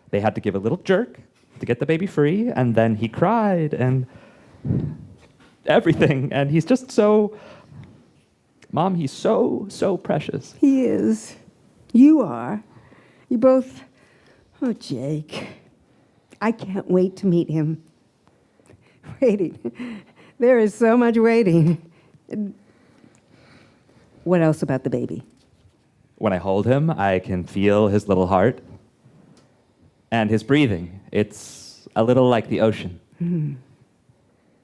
Speaker 4: They had to give a little jerk to get the baby free, and then he cried and everything, and he's just so... Mom, he's so precious.
Speaker 3: He is. You are. You both... Oh, Jake. I can't wait to meet him. Waiting. There is so much waiting. What else about the baby?
Speaker 4: When I hold him, I can feel his little heart and his breathing. It's a little like the ocean.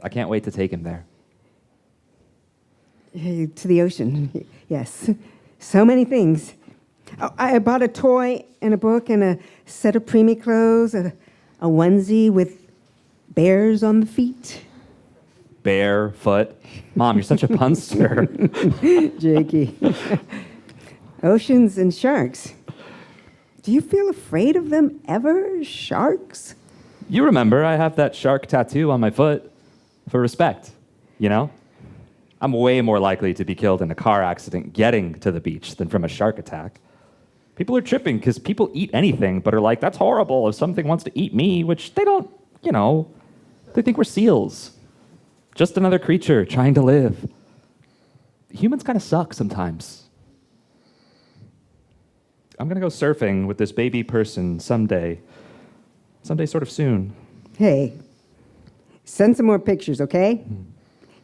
Speaker 4: I can't wait to take him there.
Speaker 3: To the ocean, yes. So many things. Oh, I bought a toy and a book and a set of preemie clothes, a onesie with bears on the feet.
Speaker 4: Barefoot. Mom, you're such a punster.
Speaker 3: Jakey. Oceans and sharks. Do you feel afraid of them ever, sharks?
Speaker 4: You remember, I have that shark tattoo on my foot for respect, I'm way more likely to be killed in a car accident getting to the beach than from a shark attack. People are tripping because people eat anything, but are like, that's horrible if something wants to eat me, which they don't, they think we're seals. Just another creature trying to live. Humans kind of suck sometimes. I'm going to go surfing with this baby person someday. Someday sort of soon.
Speaker 3: Hey, send some more pictures, okay?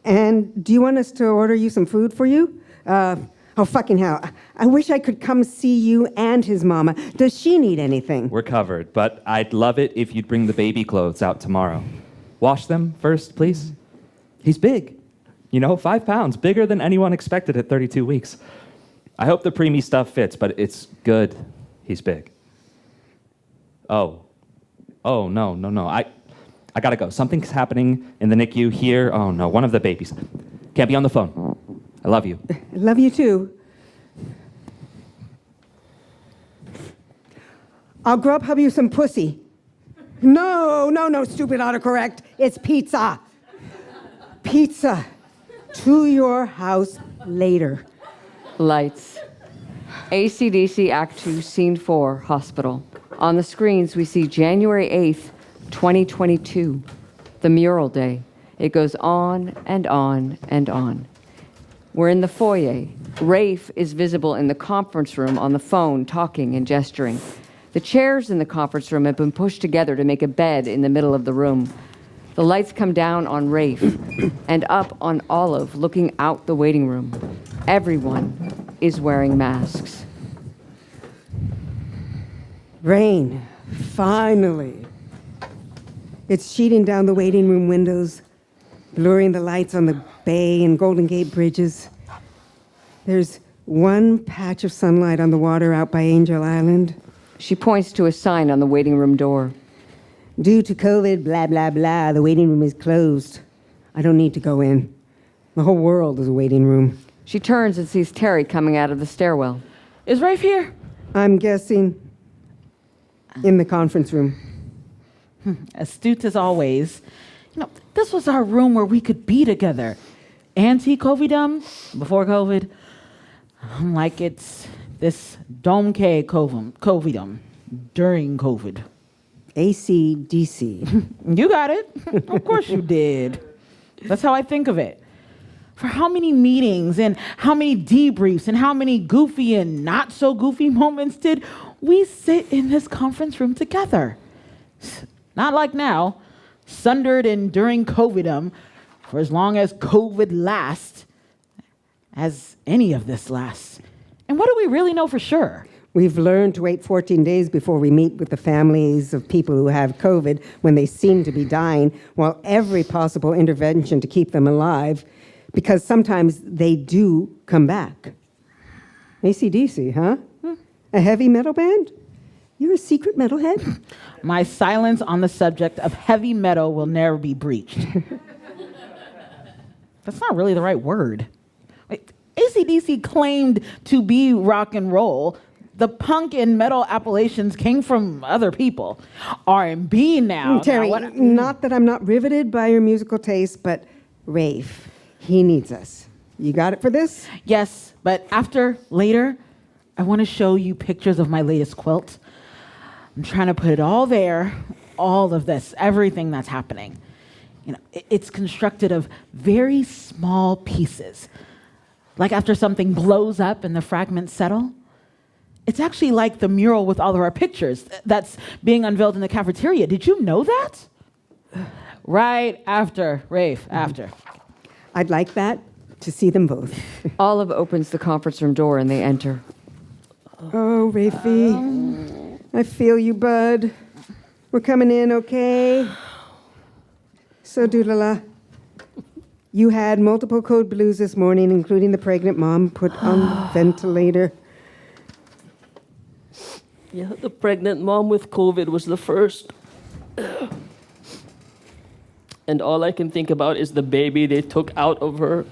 Speaker 3: And do you want us to order you some food for you? Oh, fucking hell. I wish I could come see you and his mama. Does she need anything?
Speaker 4: We're covered, but I'd love it if you'd bring the baby clothes out tomorrow. Wash them first, please. He's big. You know, 5 pounds, bigger than anyone expected at 32 weeks. I hope the preemie stuff fits, but it's good. He's big. Oh, no. I gotta go. Something's happening in the NICU here. Oh no, one of the babies. Can't be on the phone. I love you.
Speaker 3: Love you too. I'll Grubhub you some pussy. No, stupid autocorrect. It's pizza. Pizza. To your house later.
Speaker 2: Lights. AC/DC Act 2, Scene 4, Hospital. On the screens, we see January 8th, 2022, the mural day. It goes on and on and on. We're in the foyer. Rafe is visible in the conference room on the phone, talking and gesturing. The chairs in the conference room have been pushed together to make a bed in the middle of the room. The lights come down on Rafe and up on Olive, looking out the waiting room. Everyone is wearing masks.
Speaker 3: Rain, finally. It's sheeting down the waiting room windows, blurring the lights on the Bay and Golden Gate bridges. There's one patch of sunlight on the water out by Angel Island.
Speaker 2: She points to a sign on the waiting room door.
Speaker 3: Due to COVID, blah, blah, blah, the waiting room is closed. I don't need to go in. The whole world is a waiting room.
Speaker 2: She turns and sees Terry coming out of the stairwell.
Speaker 5: Is Rafe here?
Speaker 3: I'm guessing in the conference room.
Speaker 5: Astute as always. You know, this was our room where we could be together. Anti-COVIDum, before COVID. Like it's this Dome K COVIDum, during COVID.
Speaker 3: AC/DC.
Speaker 5: You got it. Of course you did. That's how I think of it. For how many meetings and how many debriefs and how many goofy and not so goofy moments did we sit in this conference room together? Not like now, sundered and during COVIDum, for as long as COVID lasts, as any of this lasts. And what do we really know for sure?
Speaker 3: We've learned to wait 14 days before we meet with the families of people who have COVID when they seem to be dying, while every possible intervention to keep them alive, because sometimes they do come back. AC/DC, huh? A heavy metal band? You're a secret metalhead?
Speaker 5: My silence on the subject of heavy metal will never be breached. That's not really the right word. AC/DC claimed to be rock and roll. The punk and metal appellations came from other people. R&B now.
Speaker 3: Terry, not that I'm not riveted by your musical taste, but Rafe, he needs us. You got it for this?
Speaker 5: Yes, but later, I want to show you pictures of my latest quilt. I'm trying to put it all there, all of this, everything that's happening. You know, it's constructed of very small pieces. Like after something blows up and the fragments settle. It's actually like the mural with all of our pictures that's being unveiled in the cafeteria. Did you know that? Right after, Rafe, after.
Speaker 3: I'd like that, to see them both.
Speaker 2: Olive opens the conference room door and they enter.
Speaker 3: Oh, Rafie, I feel you, bud. We're coming in, okay? So, Doodala, you had multiple code blues this morning, including the pregnant mom put on ventilator.
Speaker 6: Yeah, the pregnant mom with COVID was the first. And all I can think about is the baby they took out of her.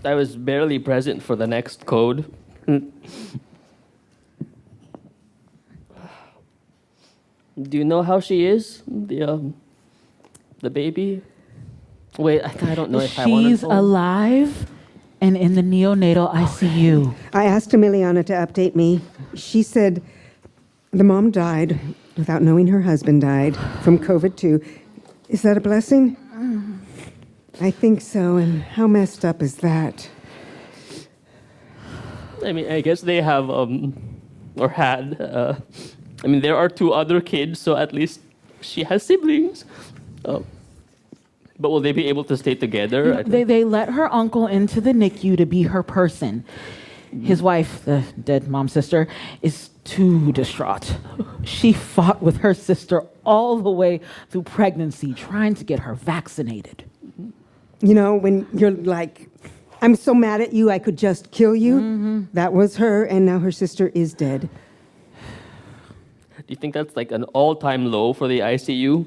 Speaker 6: I was barely present for the next code. Do you know how she is? The baby? Wait, I don't know if I want to.
Speaker 5: She's alive and in the neonatal ICU.
Speaker 3: I asked Emiliana to update me. She said the mom died without knowing her husband died from COVID too. Is that a blessing? I think so, and how messed up is that?
Speaker 6: I mean, I guess they have, or had, I mean, there are 2 other kids, so at least she has siblings. But will they be able to stay together?
Speaker 5: They let her uncle into the NICU to be her person. His wife, the dead mom's sister, is too distraught. She fought with her sister all the way through pregnancy, trying to get her vaccinated.
Speaker 3: You know, when you're like, I'm so mad at you, I could just kill you. That was her, and now her sister is dead.
Speaker 6: Do you think that's like an all-time low for the ICU?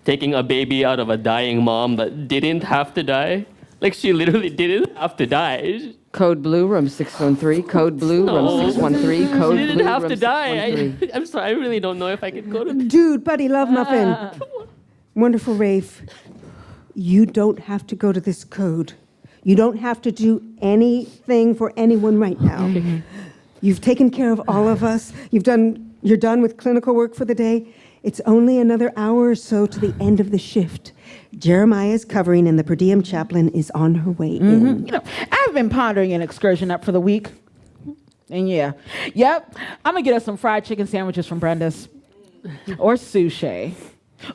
Speaker 6: Taking a baby out of a dying mom that didn't have to die? Like, she literally didn't have to die.
Speaker 2: Code blue, room 613. Code blue, room 613. Code
Speaker 6: She didn't
Speaker 2: blue,
Speaker 6: have
Speaker 2: room
Speaker 6: to die.
Speaker 2: 613.
Speaker 6: I'm sorry, I really don't know if I could go to...
Speaker 3: Dude, buddy, love muffin. Wonderful, Rafe. You don't have to go to this code. You don't have to do anything for anyone right now. You've taken care of all of us. You're done with clinical work for the day. It's only another hour or so to the end of the shift. Jeremiah is covering, and the per diem chaplain is on her way in.
Speaker 5: You know, I've been pondering an excursion up for the week. And yep, I'm gonna get us some fried chicken sandwiches from Brenda's. Or sushi.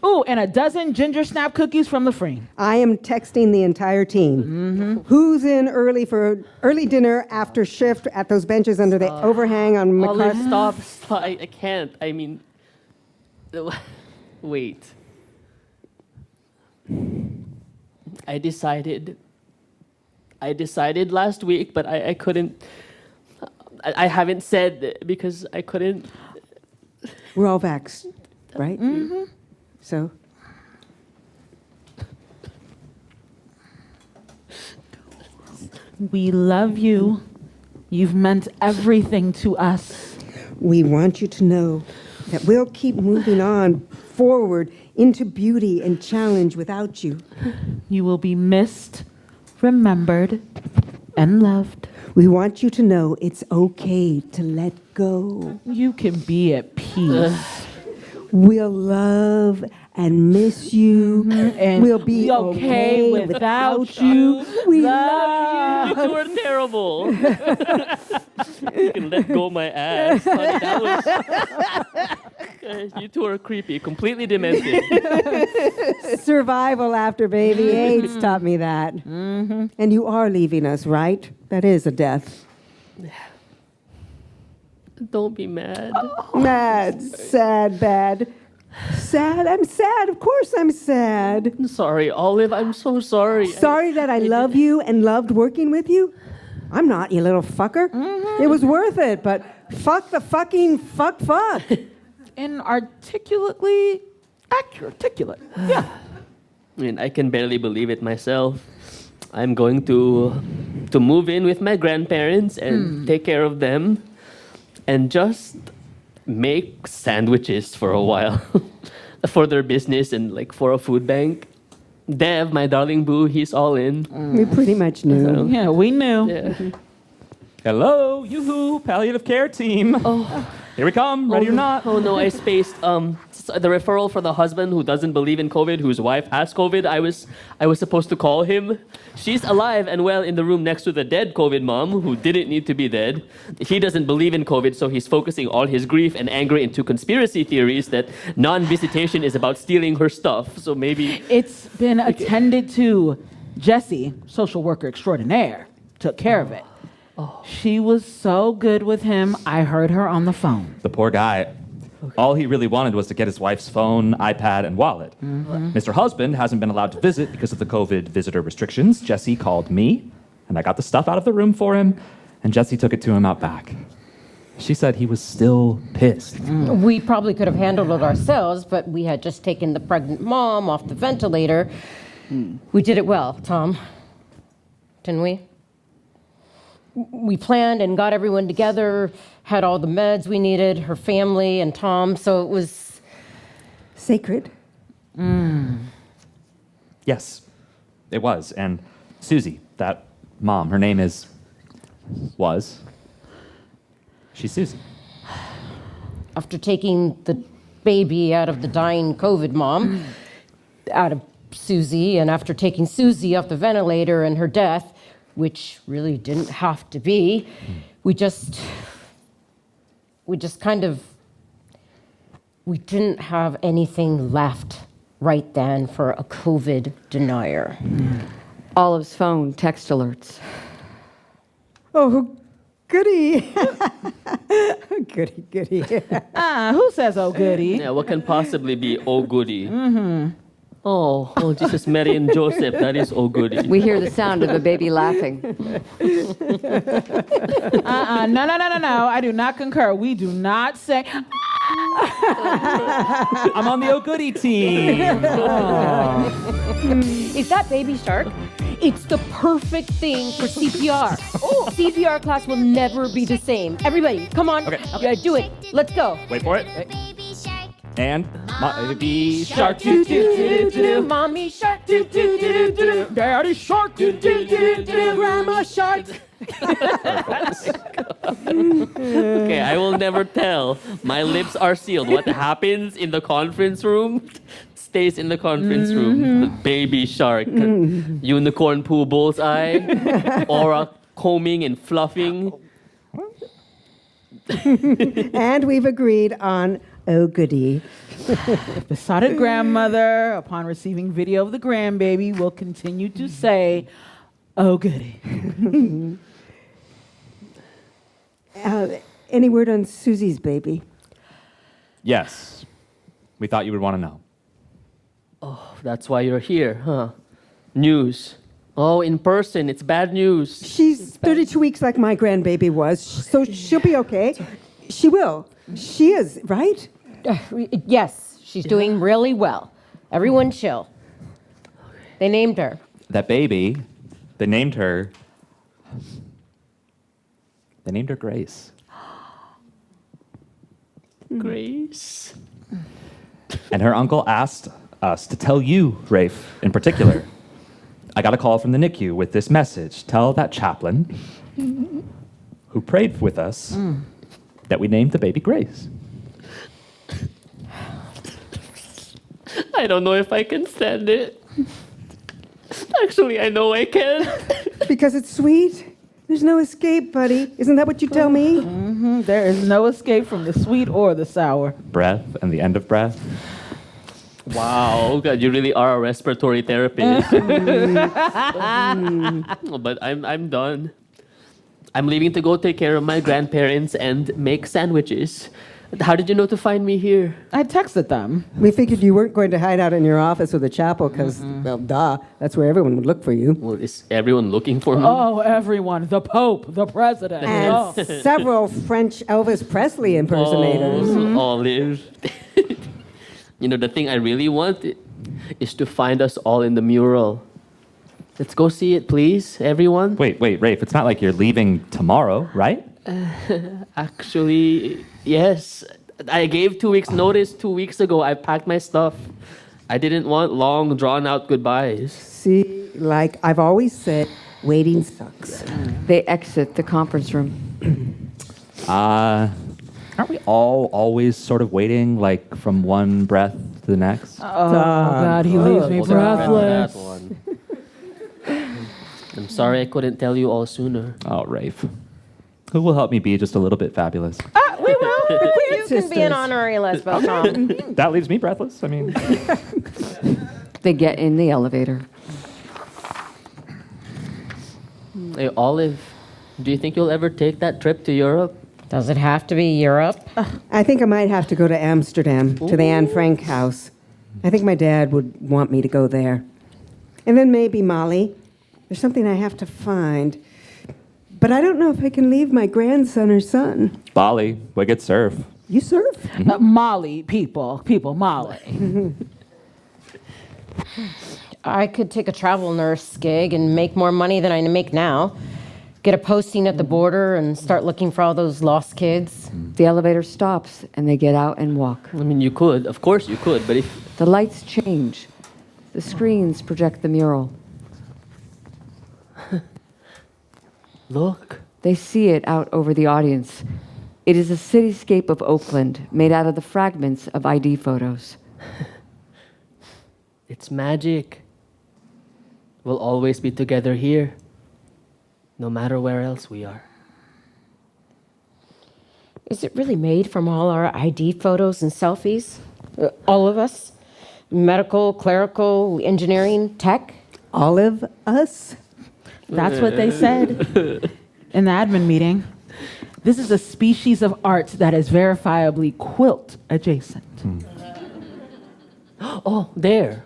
Speaker 5: Ooh, and a dozen ginger snap cookies from the Free.
Speaker 3: I am texting the entire team. Who's in early for early dinner after shift at those benches under the overhang on
Speaker 6: Olive,
Speaker 3: MacArthur?
Speaker 6: stop. I can't. I mean... Wait. I decided last week, but I couldn't. I haven't said because I couldn't.
Speaker 3: We're all vaxxed, right? So,
Speaker 5: We love you. You've meant everything to us.
Speaker 3: we want you to know that we'll keep moving on forward into beauty and challenge without you.
Speaker 5: You will be missed, remembered, and loved.
Speaker 3: We want you to know it's okay to let go.
Speaker 5: You can be at peace.
Speaker 3: We'll love and miss you.
Speaker 5: And
Speaker 3: we'll be
Speaker 5: okay without you.
Speaker 3: We
Speaker 5: Love
Speaker 6: You two are terrible. You can let go my ass. Honey, that was... You two are creepy, completely demented.
Speaker 3: Survival after baby AIDS taught me that. And you are leaving us, right? That is a death.
Speaker 6: Don't be mad.
Speaker 3: Mad, sad, bad. Sad, I'm sad. Of course I'm sad.
Speaker 6: I'm sorry, Olive. I'm so sorry.
Speaker 3: Sorry that I love you and loved working with you. I'm not, you little fucker. It was worth it, but fuck the fucking fuck.
Speaker 5: And articulately articulate. Yeah.
Speaker 6: I mean, I can barely believe it myself. I'm going to move in with my grandparents and take care of them and just make sandwiches for a while for their business and like for a food bank. Dev, my darling boo, he's all in.
Speaker 3: We pretty much knew.
Speaker 6: So,
Speaker 5: Yeah, we knew.
Speaker 6: yeah.
Speaker 4: Hello, yoo-hoo, palliative care team.
Speaker 6: Oh.
Speaker 4: Here we come, ready or not.
Speaker 6: Oh no, I spaced. The referral for the husband who doesn't believe in COVID, whose wife has COVID. I was supposed to call him. She's alive and well in the room next to the dead COVID mom who didn't need to be dead. He doesn't believe in COVID, so he's focusing all his grief and anger into conspiracy theories that non-visitation is about stealing her stuff. So maybe
Speaker 5: It's been attended to. Jessie, social worker extraordinaire, took care of it. She was so good with him, I heard her on the phone.
Speaker 4: The poor guy. All he really wanted was to get his wife's phone, iPad, and wallet. Mr. Husband hasn't been allowed to visit because of the COVID visitor restrictions. Jesse called me, and I got the stuff out of the room for him, and Jesse took it to him out back. She said he was still pissed.
Speaker 1: We probably could have handled it ourselves, but we had just taken the pregnant mom off the ventilator. We did it well, Tom. Didn't we? We planned and got everyone together, had all the meds we needed, her family and Tom, so it was...
Speaker 3: Sacred.
Speaker 4: Yes, it was. And Susie, that mom, her name was. She's Susie.
Speaker 1: After taking the baby out of the dying COVID mom, out of Susie, and after taking Susie off the ventilator and her death, which really didn't have to be, we didn't have anything left right then for a COVID denier.
Speaker 2: Olive's phone, text alerts.
Speaker 3: Oh, goody. goody.
Speaker 5: Who says oh goody?
Speaker 6: yeah, what can possibly be oh goody? Oh, Jesus, Mary and Joseph. That is oh goody.
Speaker 2: We hear the sound of a baby laughing.
Speaker 5: No. I do not concur. We do not say.
Speaker 4: I'm on the oh goody team.
Speaker 1: Is that baby shark? It's the perfect thing for CPR. Oh, CPR class will never be the same. Everybody, come on.
Speaker 4: Okay.
Speaker 1: Yeah, do it. Let's go.
Speaker 4: Wait for it. And baby shark.
Speaker 1: Mommy shark. Daddy shark. Grandma shark.
Speaker 6: Okay, I will never tell. My lips are sealed. What happens in the conference room stays in the conference room. The baby shark, unicorn poo bullseye, aura combing and fluffing.
Speaker 3: And we've agreed on oh goody.
Speaker 5: Besotted grandmother, upon receiving video of the grandbaby, will continue to say, oh goody.
Speaker 3: Any word on Susie's baby?
Speaker 4: Yes. We thought you would want to know.
Speaker 6: Oh, that's why you're here, huh? News. Oh, in person, it's bad news.
Speaker 3: She's 32 weeks like my grandbaby was, so she'll be okay. She will. She is, right?
Speaker 1: Yes, she's doing really well. Everyone chill. They named her.
Speaker 4: That baby, they named her Grace.
Speaker 6: Grace.
Speaker 4: And her uncle asked us to tell you, Rafe, in particular. I got a call from the NICU with this message. Tell that chaplain who prayed with us that we named the baby Grace.
Speaker 6: I don't know if I can stand it. Actually, I know I can.
Speaker 3: Because it's sweet? There's no escape, buddy. Isn't that what you tell me?
Speaker 5: There is no escape from the sweet or the sour.
Speaker 4: Breath and the end of breath.
Speaker 6: Wow, God, you really are a respiratory therapist. But I'm done. I'm leaving to go take care of my grandparents and make sandwiches. How did you know to find me here?
Speaker 5: I texted them.
Speaker 3: We figured you weren't going to hide out in your office with a chapel because, well, duh, that's where everyone would look for you.
Speaker 6: Well, is everyone looking for me?
Speaker 5: Oh, everyone. The Pope, the President.
Speaker 3: And
Speaker 5: Oh.
Speaker 3: several French Elvis Presley impersonators.
Speaker 6: Oh, Olive. You know, the thing I really want is to find us all in the mural. Let's go see it, please, everyone.
Speaker 4: Wait, Rafe, it's not like you're leaving tomorrow, right?
Speaker 6: Actually, yes. I gave 2 weeks' notice 2 weeks ago. I packed my stuff. I didn't want long, drawn-out goodbyes.
Speaker 3: See, like I've always said, waiting sucks.
Speaker 2: They exit the conference room.
Speaker 4: Aren't we all always sort of waiting, like, from one breath to the next?
Speaker 5: Oh, God, he leaves me
Speaker 6: We'll get around to
Speaker 5: breathless.
Speaker 6: that one. I'm sorry I couldn't tell you all sooner.
Speaker 4: Oh, Rafe. Who will help me be just a little bit fabulous?
Speaker 1: We will. You can be an
Speaker 3: sisters.
Speaker 1: honorary lesbo, Tom.
Speaker 4: That leaves me breathless. I mean,
Speaker 2: They get in the elevator.
Speaker 6: Hey, Olive, do you think you'll ever take that trip to Europe?
Speaker 1: Does it have to be Europe?
Speaker 3: I think I might have to go to Amsterdam, to the Anne Frank house. I think my dad would want me to go there. And then maybe Molly. There's something I have to find. But I don't know if I can leave my grandson or son.
Speaker 4: Bali, wicked surf.
Speaker 3: You surf?
Speaker 5: Molly, people, Molly.
Speaker 1: I could take a travel nurse gig and make more money than I make now. Get a posting at the border and start looking for all those lost kids.
Speaker 2: The elevator stops and they get out and walk.
Speaker 6: I mean, you could. Of course you could, but if...
Speaker 2: The lights change. The screens project the mural.
Speaker 6: Look.
Speaker 2: They see it out over the audience. It is a cityscape of Oakland made out of the fragments of ID photos.
Speaker 6: It's magic. We'll always be together here, no matter where else we are.
Speaker 1: Is it really made from all our ID photos and selfies? All of us? Medical, clerical, engineering, tech?
Speaker 3: Olive us?
Speaker 5: That's what they said in the admin meeting. This is a species of art that is verifiably quilt adjacent.
Speaker 6: Oh, there.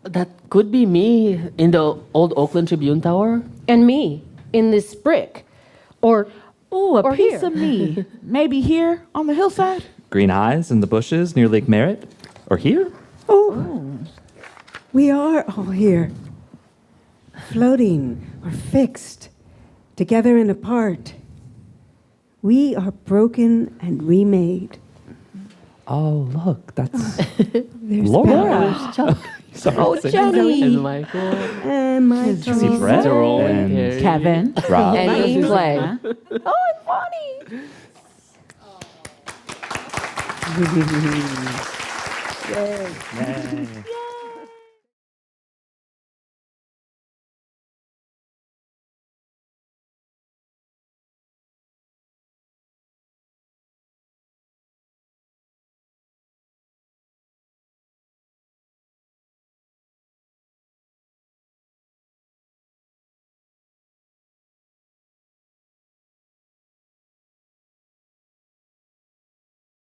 Speaker 6: That could be me in the old Oakland Tribune Tower.
Speaker 1: And me in this brick. Or
Speaker 5: Ooh, a
Speaker 1: Or
Speaker 5: piece
Speaker 1: here.
Speaker 5: of me. Maybe here on the hillside.
Speaker 4: Green eyes in the bushes near Lake Merritt? Or here?
Speaker 3: Oh, we are all here, floating or fixed, together and apart. We are broken and remade.
Speaker 4: Oh, look, that's
Speaker 3: There's
Speaker 4: Laura.
Speaker 3: Bella
Speaker 6: Chuck.
Speaker 4: Sorry.
Speaker 1: Oh,
Speaker 4: Say-
Speaker 1: Jenny.
Speaker 6: And Michael.
Speaker 3: and my
Speaker 4: I see Brett
Speaker 6: Jerome and
Speaker 4: and
Speaker 6: Carrie.
Speaker 5: Kevin.
Speaker 4: Rob.
Speaker 2: And
Speaker 5: Nice.
Speaker 2: Eve Clay.
Speaker 5: Huh?
Speaker 1: oh, it's funny.
Speaker 4: Yay.